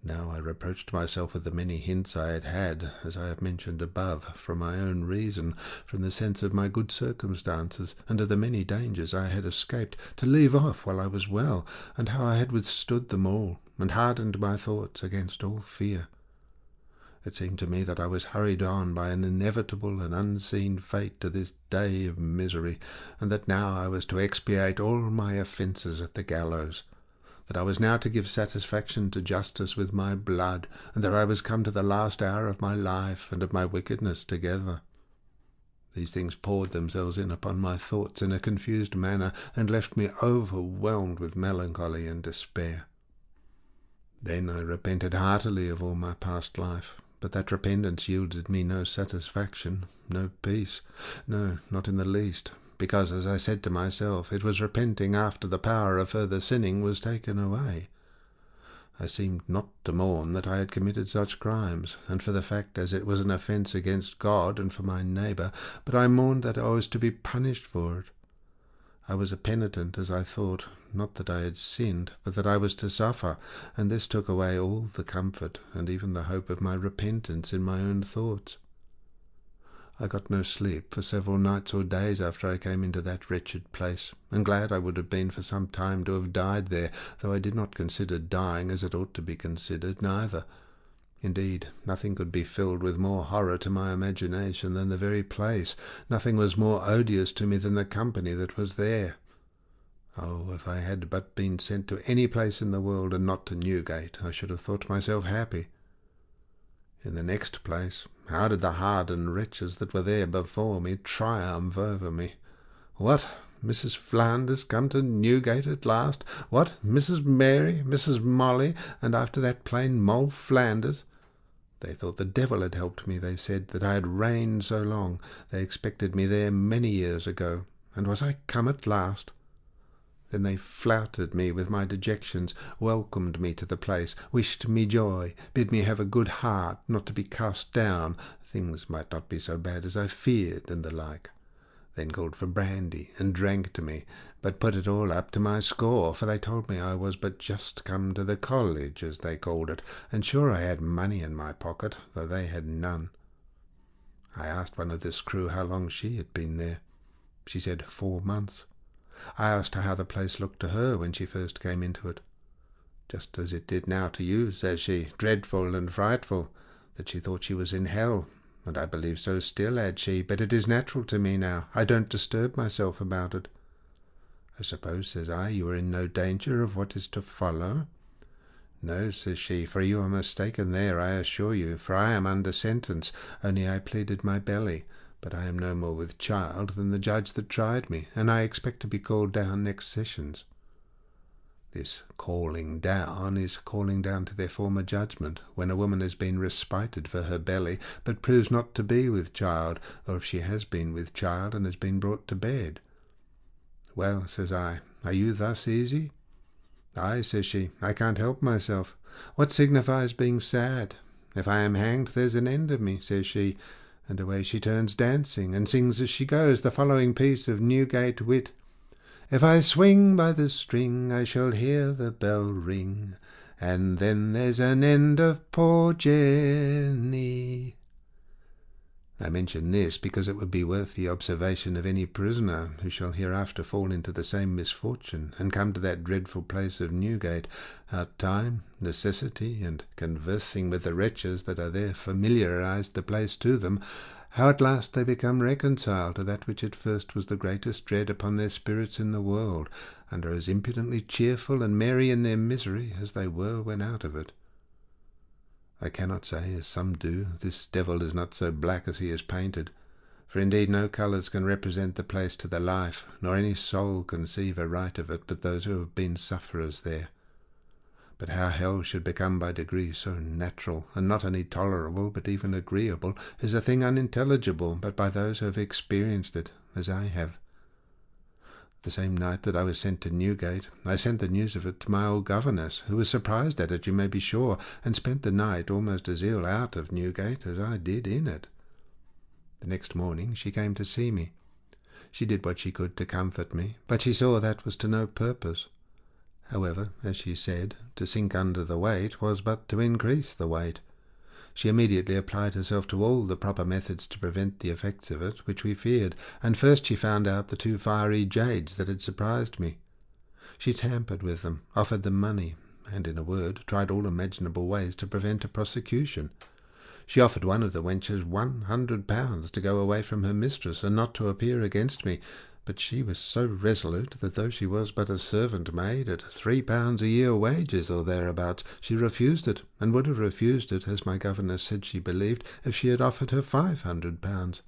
Now I reproached myself with the many hints I had had, as I have mentioned above, from my own reason, from the sense of my good circumstances, and of the many dangers I had escaped, to leave off while I was well, and how I had withstood them all, and hardened my thoughts against all fear. It seemed to me that I was hurried on by an inevitable and unseen fate to this day of misery, and that now I was to expiate all my offences at the gallows, that I was now to give satisfaction to justice with my blood, and that I was come to the last hour of my life and of my wickedness together. These things poured themselves in upon my thoughts in a confused manner, and left me overwhelmed with melancholy and despair. Then I repented heartily of all my past life, but that repentance yielded me no satisfaction, no peace, no, not in the least, because, as I said to myself, it was repenting after the power of further sinning was taken away. I seemed not to mourn that I had committed such crimes, and for the fact as it was an offence against God and for my neighbour, but I mourned that I was to be punished for it. I was a penitent, as I thought, not that I had sinned, but that I was to suffer, and this took away all the comfort, and even the hope of my repentance in my own thoughts. I got no sleep for several nights or days after I came into that wretched place, and glad I would have been for some time to have died there, though I did not consider dying as it ought to be considered, neither. Indeed, nothing could be filled with more horror to my imagination than the very place. Nothing was more odious to me than the company that was there. Oh, if I had but been sent to any place in the world, and not to Newgate, I should have thought myself happy. In the next place, how did the hardened wretches that were there before me triumph over me! What! Mrs. Flanders come to Newgate at last? What! Mrs. Mary, Mrs. Molly, and after that plain Moll Flanders? They thought the devil had helped me, they said, that I had reigned so long. They expected me there many years ago, and was I come at last? Then they flouted me with my dejections, welcomed me to the place, wished me joy, bid me have a good heart, not to be cast down, things might not be so bad as I feared, and the like. Then called for brandy, and drank to me, but put it all up to my score, for they told me I was but just come to the college, as they called it, and sure I had money in my pocket, though they had none. I asked one of this crew how long she had been there. She said 4 months. I asked her how the place looked to her when she first came into it. "Just as it did now to you," says she, "dreadful and frightful, that she thought she was in hell. And I believe so still," adds she, "but it is natural to me now. I don't disturb myself about it." "I suppose," says I, "you are in no danger of what is to follow?" "No," says she, "for you are mistaken there, I assure you, for I am under sentence, only I pleaded my belly, but I am no more with child than the judge that tried me, and I expect to be called down next sessions." This calling down is calling down to their former judgment, when a woman has been respited for her belly, but proves not to be with child, or if she has been with child and has been brought to bed. "Well," says I, "are you thus easy?" "Ay," says she, "I can't help myself. What signifies being sad? If I am hanged, there's an end of me," says she, and away she turns dancing, and sings as she goes the following piece of Newgate wit: "If I swing by the string, I shall hear the bell ring, and then there's an end of poor Jenny." I mention this because it would be worth the observation of any prisoner who shall hereafter fall into the same misfortune, and come to that dreadful place of Newgate, how time, necessity, and conversing with the wretches that are there familiarized the place to them, how at last they become reconciled to that which at first was the greatest dread upon their spirits in the world, and are as impudently cheerful and merry in their misery as they were when out of it. I cannot say, as some do, this devil is not so black as he is painted, for indeed no colours can represent the place to the life, nor any soul conceive aright of it but those who have been sufferers there. But how hell should become by degrees so natural, and not only tolerable, but even agreeable, is a thing unintelligible but by those who have experienced it, as I have. The same night that I was sent to Newgate, I sent the news of it to my old governess, who was surprised at it, you may be sure, and spent the night almost as ill out of Newgate as I did in it. The next morning she came to see me. She did what she could to comfort me, but she saw that was to no purpose. However, as she said, to sink under the weight was but to increase the weight. She immediately applied herself to all the proper methods to prevent the effects of it, which we feared, and first she found out the 2 fiery jades that had surprised me. She tampered with them, offered them money, and, in a word, tried all imaginable ways to prevent a prosecution. She offered one of the wenches £100 to go away from her mistress, and not to appear against me, but she was so resolute that though she was but a servant maid at £3 a year wages or thereabouts, she refused it, and would have refused it, as my governess said she believed, if she had offered her £500.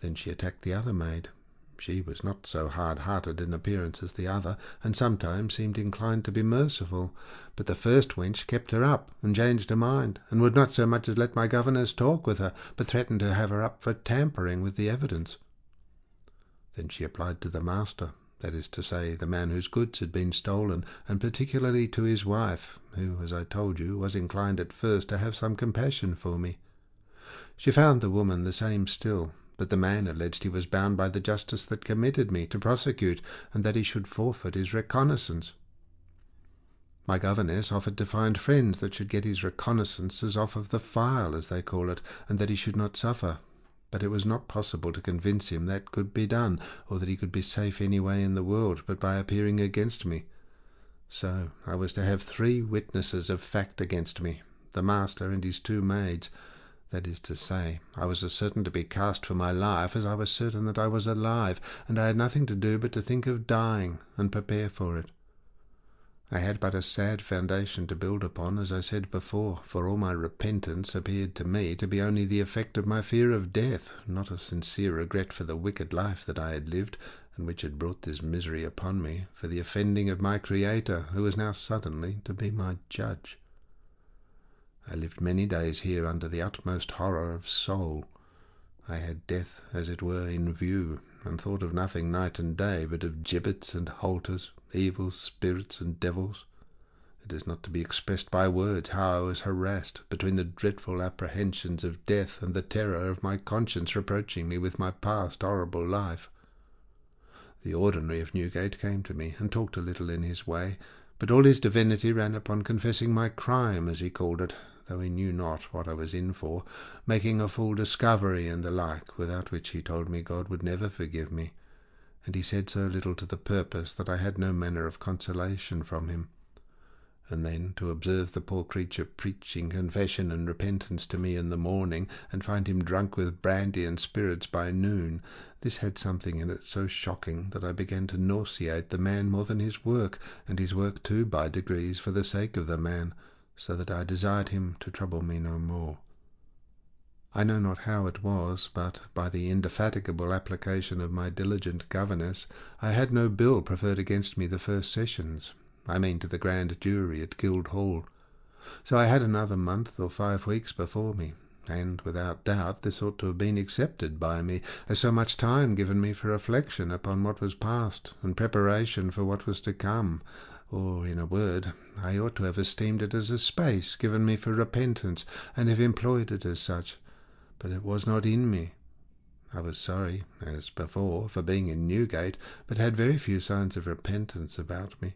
Then she attacked the other maid. She was not so hard-hearted in appearance as the other, and sometimes seemed inclined to be merciful, but the first wench kept her up, and changed her mind, and would not so much as let my governess talk with her, but threatened to have her up for tampering with the evidence. Then she applied to the master, that is to say, the man whose goods had been stolen, and particularly to his wife, who, as I told you, was inclined at first to have some compassion for me. She found the woman the same still, but the man alleged he was bound by the justice that committed me to prosecute, and that he should forfeit his reconnaissance. My governess offered to find friends that should get his reconnaissances off of the file, as they call it, and that he should not suffer. But it was not possible to convince him that could be done, or that he could be safe any way in the world but by appearing against me. So I was to have 3 witnesses of fact against me, the master and his 2 maids. That is to say, I was as certain to be cast for my life as I was certain that I was alive, and I had nothing to do but to think of dying and prepare for it. I had but a sad foundation to build upon, as I said before, for all my repentance appeared to me to be only the effect of my fear of death, not a sincere regret for the wicked life that I had lived, and which had brought this misery upon me, for the offending of my Creator, who was now suddenly to be my judge. I lived many days here under the utmost horror of soul. I had death, as it were, in view, and thought of nothing night and day but of gibbets and halters, evil spirits and devils. It is not to be expressed by words how I was harassed between the dreadful apprehensions of death and the terror of my conscience reproaching me with my past horrible life. The ordinary of Newgate came to me, and talked a little in his way, but all his divinity ran upon confessing my crime, as he called it, though he knew not what I was in for, making a full discovery and the like, without which he told me God would never forgive me, and he said so little to the purpose that I had no manner of consolation from him. And then to observe the poor creature preaching confession and repentance to me in the morning, and find him drunk with brandy and spirits by noon, this had something in it so shocking that I began to nauseate the man more than his work, and his work too by degrees for the sake of the man, so that I desired him to trouble me no more. I know not how it was, but by the indefatigable application of my diligent governess, I had no bill preferred against me the first sessions, I mean to the grand jury at Guildhall. So I had another month or 5 weeks before me, and without doubt this ought to have been accepted by me as so much time given me for reflection upon what was past, and preparation for what was to come, or, in a word, I ought to have esteemed it as a space given me for repentance, and have employed it as such. But it was not in me. I was sorry, as before, for being in Newgate, but had very few signs of repentance about me.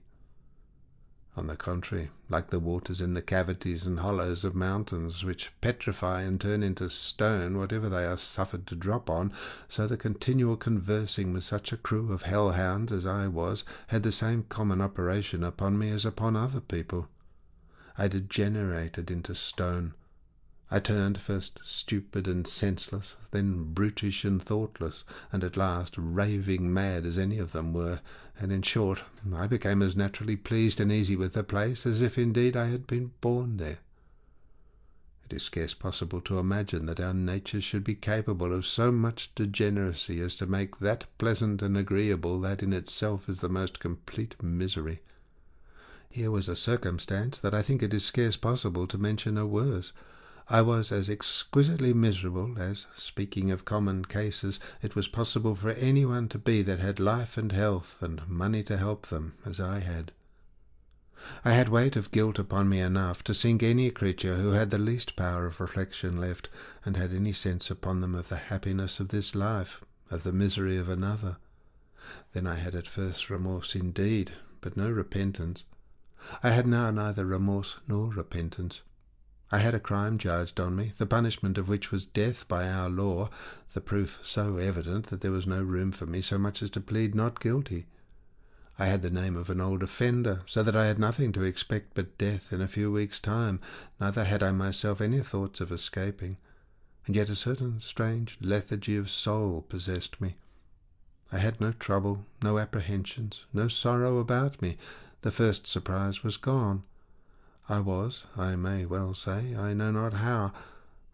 On the contrary, like the waters in the cavities and hollows of mountains, which petrify and turn into stone whatever they are suffered to drop on, so the continual conversing with such a crew of hell-hounds as I was had the same common operation upon me as upon other people. I degenerated into stone. I turned first stupid and senseless, then brutish and thoughtless, and at last raving mad as any of them were, and in short I became as naturally pleased and easy with the place as if indeed I had been born there. It is scarce possible to imagine that our natures should be capable of so much degeneracy as to make that pleasant and agreeable that in itself is the most complete misery. Here was a circumstance that I think it is scarce possible to mention a worse. I was as exquisitely miserable as, speaking of common cases, it was possible for any one to be that had life and health and money to help them, as I had. I had weight of guilt upon me enough to sink any creature who had the least power of reflection left, and had any sense upon them of the happiness of this life, of the misery of another. Then I had at first remorse indeed, but no repentance. I had now neither remorse nor repentance. I had a crime charged on me, the punishment of which was death by our law, the proof so evident that there was no room for me so much as to plead not guilty. I had the name of an old offender, so that I had nothing to expect but death in a few weeks' time, neither had I myself any thoughts of escaping, and yet a certain strange lethargy of soul possessed me. I had no trouble, no apprehensions, no sorrow about me. The first surprise was gone. I was, I may well say, I know not how.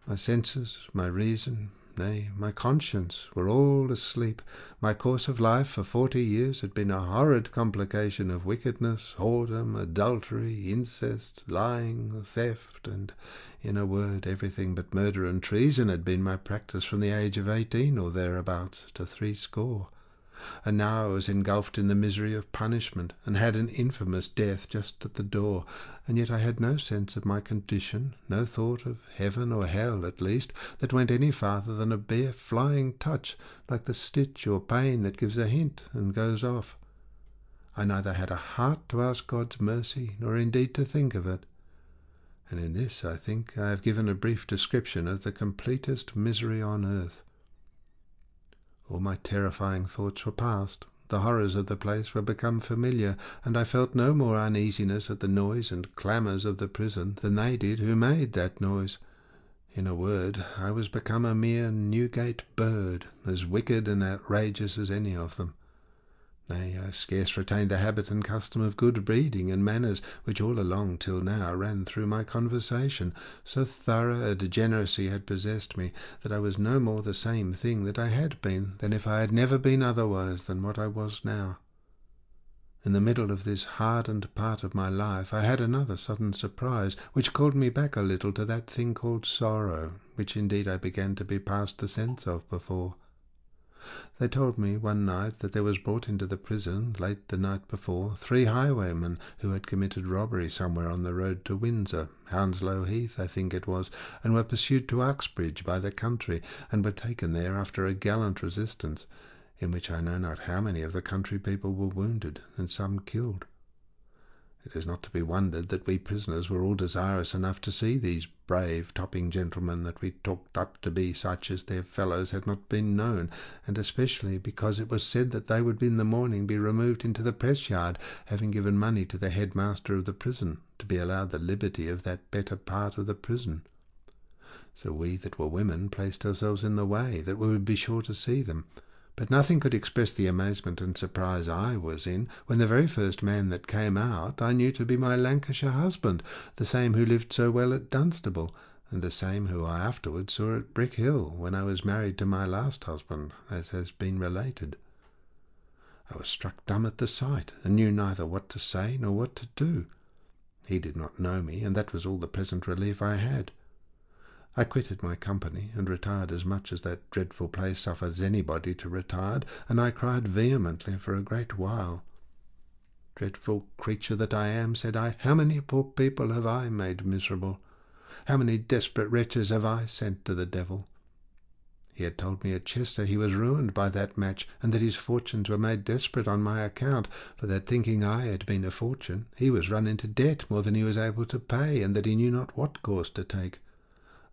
My senses, my reason, nay, my conscience, were all asleep. My course of life for 40 years had been a horrid complication of wickedness, whoredom, adultery, incest, lying, theft, and, in a word, everything but murder and treason had been my practice from the age of 18 or thereabouts to 60. And now I was engulfed in the misery of punishment, and had an infamous death just at the door, and yet I had no sense of my condition, no thought of heaven or hell, at least, that went any farther than a bare flying touch, like the stitch or pain that gives a hint and goes off. I neither had a heart to ask God's mercy, nor indeed to think of it. And in this, I think, I have given a brief description of the completest misery on earth. All my terrifying thoughts were past. The horrors of the place were become familiar, and I felt no more uneasiness at the noise and clamours of the prison than they did who made that noise. In a word, I was become a mere Newgate bird, as wicked and outrageous as any of them. Nay, I scarce retained the habit and custom of good breeding and manners, which all along till now ran through my conversation. So thorough a degeneracy had possessed me, that I was no more the same thing that I had been, than if I had never been otherwise than what I was now. In the middle of this hardened part of my life I had another sudden surprise, which called me back a little to that thing called sorrow, which indeed I began to be past the sense of before. They told me one night that there was brought into the prison, late the night before, 3 highwaymen who had committed robbery somewhere on the road to Windsor, Hounslow Heath, I think it was, and were pursued to Uxbridge by the country, and were taken there after a gallant resistance, in which I know not how many of the country people were wounded, and some killed. It is not to be wondered that we prisoners were all desirous enough to see these brave topping gentlemen that we talked up to be such as their fellows had not been known, and especially because it was said that they would in the morning be removed into the press yard, having given money to the headmaster of the prison, to be allowed the liberty of that better part of the prison. So we that were women placed ourselves in the way, that we would be sure to see them. But nothing could express the amazement and surprise I was in, when the very first man that came out I knew to be my Lancashire husband, the same who lived so well at Dunstable, and the same who I afterwards saw at Brick Hill, when I was married to my last husband, as has been related. I was struck dumb at the sight, and knew neither what to say nor what to do. He did not know me, and that was all the present relief I had. I quitted my company, and retired as much as that dreadful place suffers anybody to retire, and I cried vehemently for a great while. Dreadful creature that I am, said I, how many poor people have I made miserable? How many desperate wretches have I sent to the devil? He had told me at Chester he was ruined by that match, and that his fortunes were made desperate on my account, for that thinking I had been a fortune, he was run into debt more than he was able to pay, and that he knew not what course to take.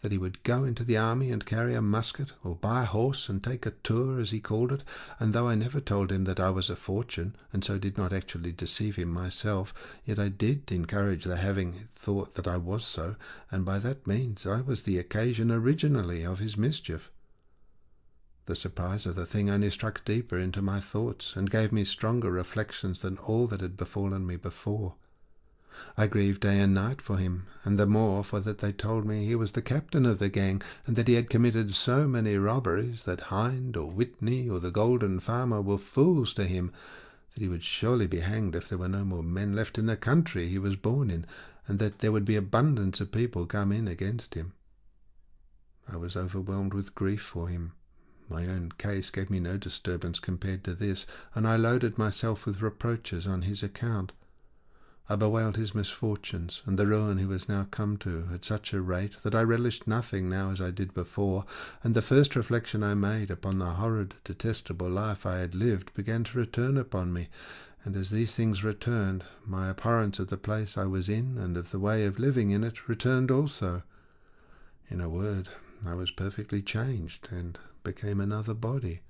That he would go into the army and carry a musket, or buy a horse and take a tour, as he called it, and though I never told him that I was a fortune, and so did not actually deceive him myself, yet I did encourage the having thought that I was so, and by that means I was the occasion originally of his mischief. The surprise of the thing only struck deeper into my thoughts, and gave me stronger reflections than all that had befallen me before. I grieved day and night for him, and the more for that they told me he was the captain of the gang, and that he had committed so many robberies that Hind or Whitney or the Golden Farmer were fools to him, that he would surely be hanged if there were no more men left in the country he was born in, and that there would be abundance of people come in against him. I was overwhelmed with grief for him. My own case gave me no disturbance compared to this, and I loaded myself with reproaches on his account. I bewailed his misfortunes, and the ruin he was now come to, at such a rate that I relished nothing now as I did before, and the first reflection I made upon the horrid, detestable life I had lived began to return upon me, and as these things returned, my abhorrence of the place I was in, and of the way of living in it, returned also. In a word, I was perfectly changed, and became another body.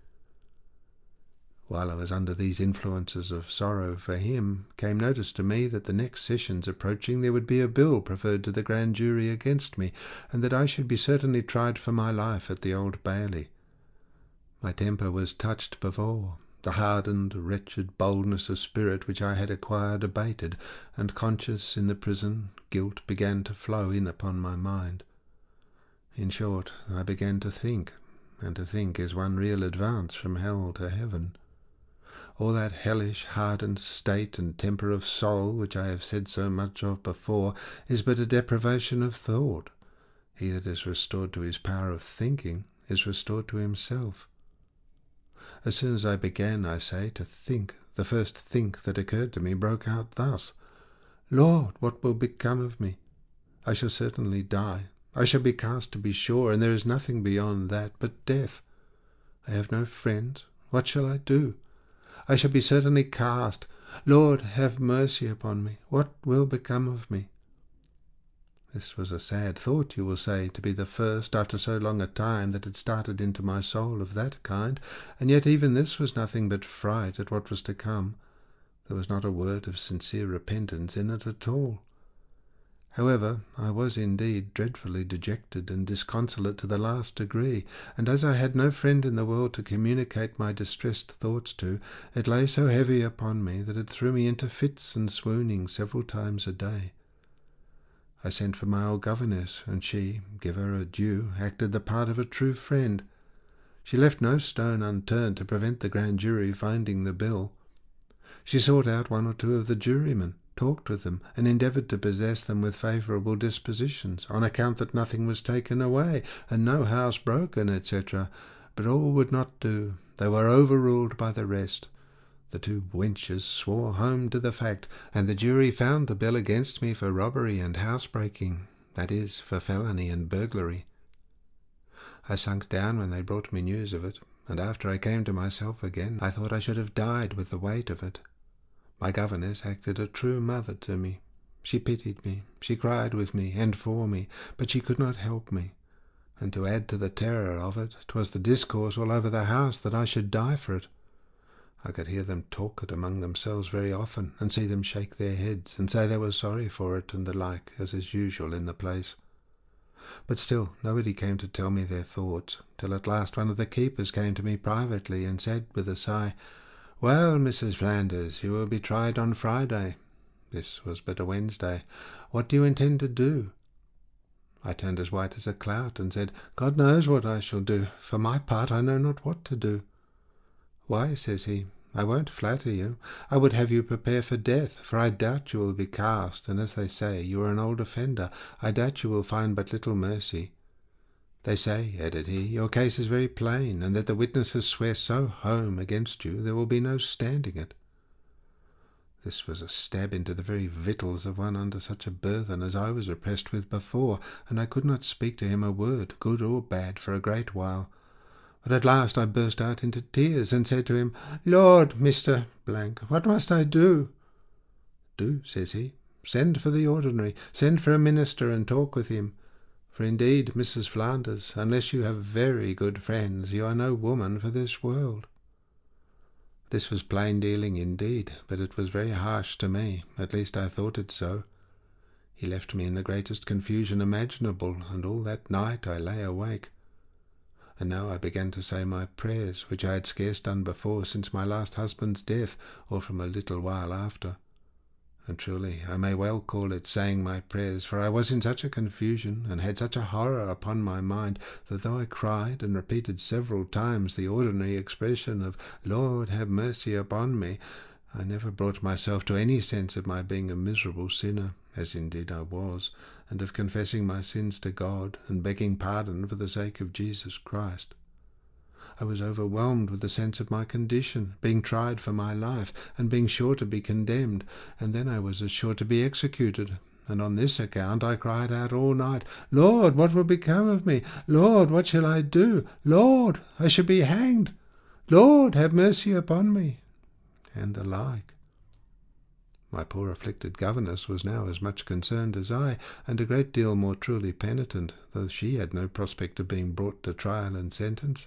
While I was under these influences of sorrow for him, came notice to me that the next sessions approaching there would be a bill preferred to the grand jury against me, and that I should be certainly tried for my life at the Old Bailey. My temper was touched before. The hardened, wretched boldness of spirit which I had acquired abated, and conscious in the prison, guilt began to flow in upon my mind. In short, I began to think, and to think is one real advance from hell to heaven. All that hellish, hardened state and temper of soul, which I have said so much of before, is but a deprivation of thought. He that is restored to his power of thinking is restored to himself. As soon as I began, I say, to think, the first think that occurred to me broke out thus: Lord, what will become of me? I shall certainly die. I shall be cast, to be sure, and there is nothing beyond that but death. I have no friends. What shall I do? I shall be certainly cast. Lord, have mercy upon me. What will become of me? This was a sad thought, you will say, to be the first, after so long a time, that had started into my soul of that kind, and yet even this was nothing but fright at what was to come. There was not a word of sincere repentance in it at all. However, I was indeed dreadfully dejected and disconsolate to the last degree, and as I had no friend in the world to communicate my distressed thoughts to, it lay so heavy upon me that it threw me into fits and swooning several times a day. I sent for my old governess, and she, give her a due, acted the part of a true friend. She left no stone unturned to prevent the grand jury finding the bill. She sought out one or two of the jurymen, talked with them, and endeavoured to possess them with favourable dispositions, on account that nothing was taken away, and no house broken, etc. But all would not do. They were overruled by the rest. The two wenches swore home to the fact, and the jury found the bill against me for robbery and housebreaking, that is, for felony and burglary. I sunk down when they brought me news of it, and after I came to myself again, I thought I should have died with the weight of it. My governess acted a true mother to me. She pitied me, she cried with me and for me, but she could not help me. And to add to the terror of it, 'twas the discourse all over the house that I should die for it. I could hear them talk it among themselves very often, and see them shake their heads, and say they were sorry for it, and the like, as is usual in the place. But still nobody came to tell me their thoughts, till at last one of the keepers came to me privately, and said with a sigh, "Well, Mrs. Flanders, you will be tried on Friday." This was but a Wednesday. "What do you intend to do?" I turned as white as a clout, and said, "God knows what I shall do. For my part, I know not what to do." "Why," says he, "I won't flatter you. I would have you prepare for death, for I doubt you will be cast, and as they say, you are an old offender. I doubt you will find but little mercy. They say," added he, "your case is very plain, and that the witnesses swear so home against you there will be no standing it." This was a stab into the very victuals of one under such a burthen as I was oppressed with before, and I could not speak to him a word, good or bad, for a great while. But at last I burst out into tears, and said to him, "Lord, Mr. what must I do?" "Do," says he, "send for the ordinary, send for a minister and talk with him. For indeed, Mrs. Flanders, unless you have very good friends, you are no woman for this world." This was plain dealing indeed, but it was very harsh to me, at least I thought it so. He left me in the greatest confusion imaginable, and all that night I lay awake. And now I began to say my prayers, which I had scarce done before since my last husband's death, or from a little while after. And truly I may well call it saying my prayers, for I was in such a confusion, and had such a horror upon my mind, that though I cried and repeated several times the ordinary expression of "Lord, have mercy upon me," I never brought myself to any sense of my being a miserable sinner, as indeed I was, and of confessing my sins to God, and begging pardon for the sake of Jesus Christ. I was overwhelmed with the sense of my condition, being tried for my life, and being sure to be condemned, and then I was as sure to be executed. And on this account I cried out all night, "Lord, what will become of me? Lord, what shall I do? Lord, I shall be hanged. Lord, have mercy upon me," and the like. My poor afflicted governess was now as much concerned as I, and a great deal more truly penitent, though she had no prospect of being brought to trial and sentence.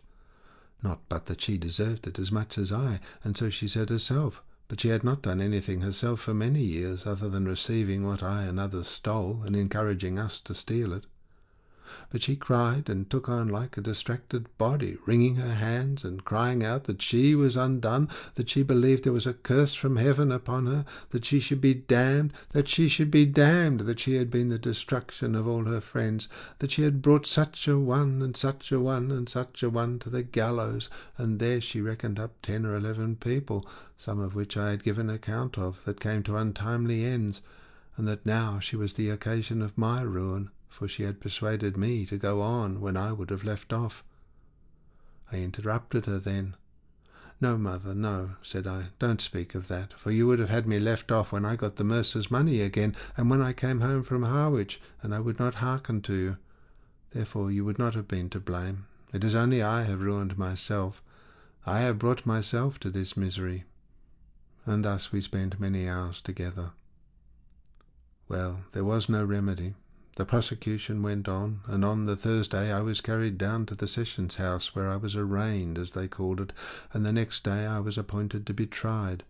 Not but that she deserved it as much as I, and so she said herself, but she had not done anything herself for many years, other than receiving what I and others stole, and encouraging us to steal it. But she cried and took on like a distracted body, wringing her hands and crying out that she was undone, that she believed there was a curse from heaven upon her, that she should be damned, that she should be damned, that she had been the destruction of all her friends, that she had brought such a one and such a one and such a one to the gallows, and there she reckoned up 10 or 11 people, some of which I had given account of, that came to untimely ends, and that now she was the occasion of my ruin, for she had persuaded me to go on when I would have left off. I interrupted her then. "No, mother, no," said I, "don't speak of that, for you would have had me left off when I got the mercer's money again, and when I came home from Harwich, and I would not hearken to you. Therefore you would not have been to blame. It is only I have ruined myself. I have brought myself to this misery." And thus we spent many hours together. Well, there was no remedy. The prosecution went on, and on the Thursday I was carried down to the Sessions House, where I was arraigned, as they called it, and the next day I was appointed to be tried.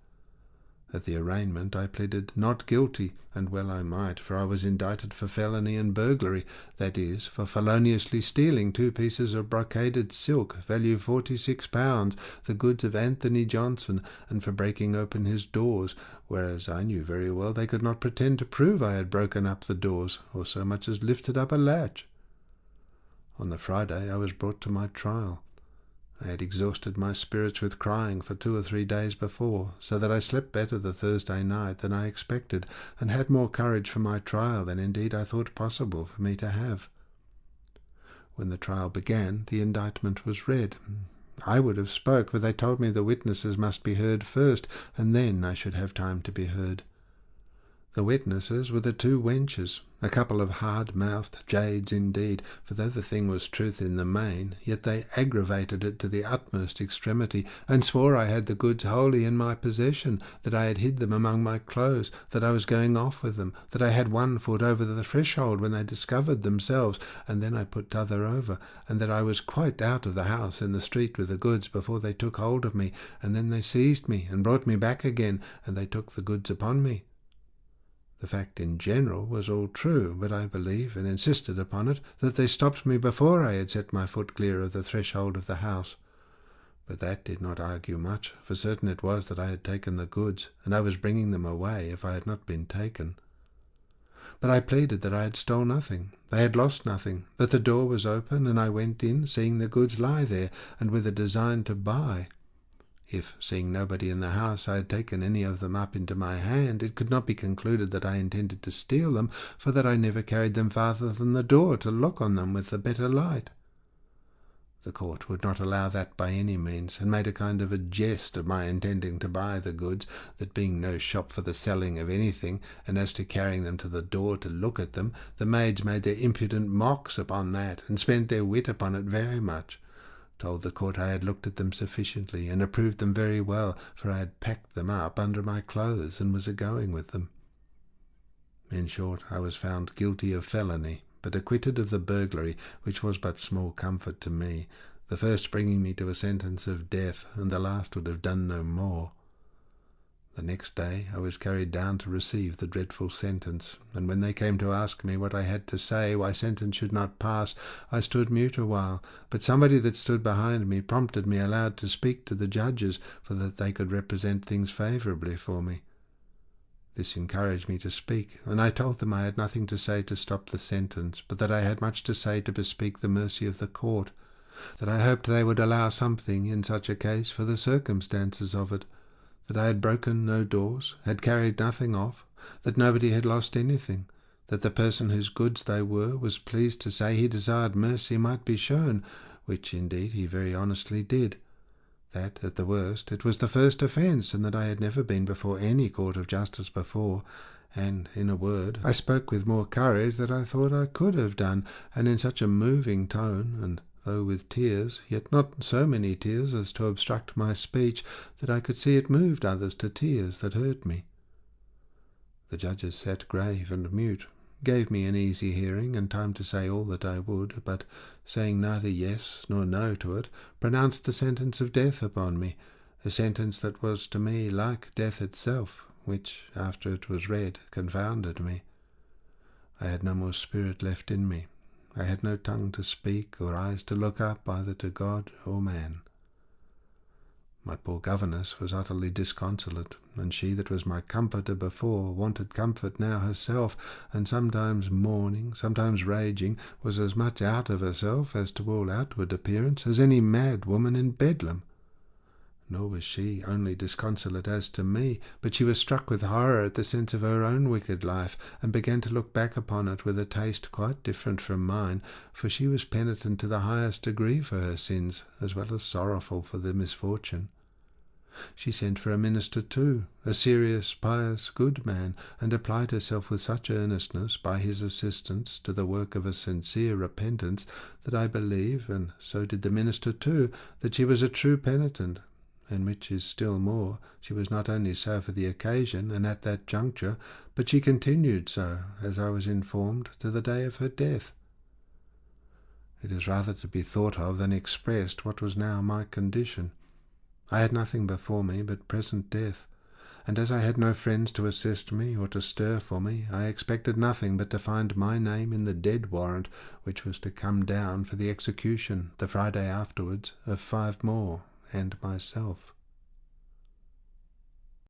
At the arraignment I pleaded not guilty, and well I might, for I was indicted for felony and burglary, that is, for feloniously stealing 2 pieces of brocaded silk, value £46, the goods of Anthony Johnson, and for breaking open his doors, whereas I knew very well they could not pretend to prove I had broken up the doors, or so much as lifted up a latch. On the Friday I was brought to my trial. I had exhausted my spirits with crying for 2 or 3 days before, so that I slept better the Thursday night than I expected, and had more courage for my trial than indeed I thought possible for me to have. When the trial began, the indictment was read. I would have spoke, but they told me the witnesses must be heard first, and then I should have time to be heard. The witnesses were the two wenches, a couple of hard-mouthed jades indeed, for though the thing was truth in the main, yet they aggravated it to the utmost extremity, and swore I had the goods wholly in my possession, that I had hid them among my clothes, that I was going off with them, that I had one foot over the threshold when they discovered themselves, and then I put t'other over, and that I was quite out of the house in the street with the goods before they took hold of me, and then they seized me and brought me back again, and they took the goods upon me. The fact in general was all true, but I believe, and insisted upon it, that they stopped me before I had set my foot clear of the threshold of the house. But that did not argue much, for certain it was that I had taken the goods, and I was bringing them away if I had not been taken. But I pleaded that I had stole nothing, they had lost nothing, that the door was open, and I went in, seeing the goods lie there, and with a design to buy. If, seeing nobody in the house, I had taken any of them up into my hand, it could not be concluded that I intended to steal them, for that I never carried them farther than the door to look on them with the better light. The court would not allow that by any means, and made a kind of a jest of my intending to buy the goods, that being no shop for the selling of anything, and as to carrying them to the door to look at them, the maids made their impudent mocks upon that, and spent their wit upon it very much. Told the court I had looked at them sufficiently, and approved them very well, for I had packed them up under my clothes, and was a-going with them. In short, I was found guilty of felony, but acquitted of the burglary, which was but small comfort to me, the first bringing me to a sentence of death, and the last would have done no more. The next day I was carried down to receive the dreadful sentence, and when they came to ask me what I had to say why sentence should not pass, I stood mute a while, but somebody that stood behind me prompted me aloud to speak to the judges, for that they could represent things favourably for me. This encouraged me to speak, and I told them I had nothing to say to stop the sentence, but that I had much to say to bespeak the mercy of the court, that I hoped they would allow something in such a case for the circumstances of it, that I had broken no doors, had carried nothing off, that nobody had lost anything, that the person whose goods they were was pleased to say he desired mercy might be shown, which indeed he very honestly did, that at the worst it was the first offence, and that I had never been before any court of justice before, and, in a word, I spoke with more courage than I thought I could have done, and in such a moving tone, and though with tears, yet not so many tears as to obstruct my speech, that I could see it moved others to tears that hurt me. The judges sat grave and mute, gave me an easy hearing, and time to say all that I would, but, saying neither yes nor no to it, pronounced the sentence of death upon me, a sentence that was to me like death itself, which, after it was read, confounded me. I had no more spirit left in me. I had no tongue to speak, or eyes to look up either to God or man. My poor governess was utterly disconsolate, and she that was my comforter before wanted comfort now herself, and sometimes mourning, sometimes raging, was as much out of herself as to all outward appearance as any mad woman in Bedlam. Nor was she only disconsolate as to me, but she was struck with horror at the sense of her own wicked life, and began to look back upon it with a taste quite different from mine, for she was penitent to the highest degree for her sins, as well as sorrowful for the misfortune. She sent for a minister too, a serious, pious, good man, and applied herself with such earnestness, by his assistance, to the work of a sincere repentance, that I believe, and so did the minister too, that she was a true penitent, and which is still more, she was not only so for the occasion and at that juncture, but she continued so, as I was informed, to the day of her death. It is rather to be thought of than expressed what was now my condition. I had nothing before me but present death, and as I had no friends to assist me or to stir for me, I expected nothing but to find my name in the dead warrant, which was to come down for the execution, the Friday afterwards, of 5 more, and myself.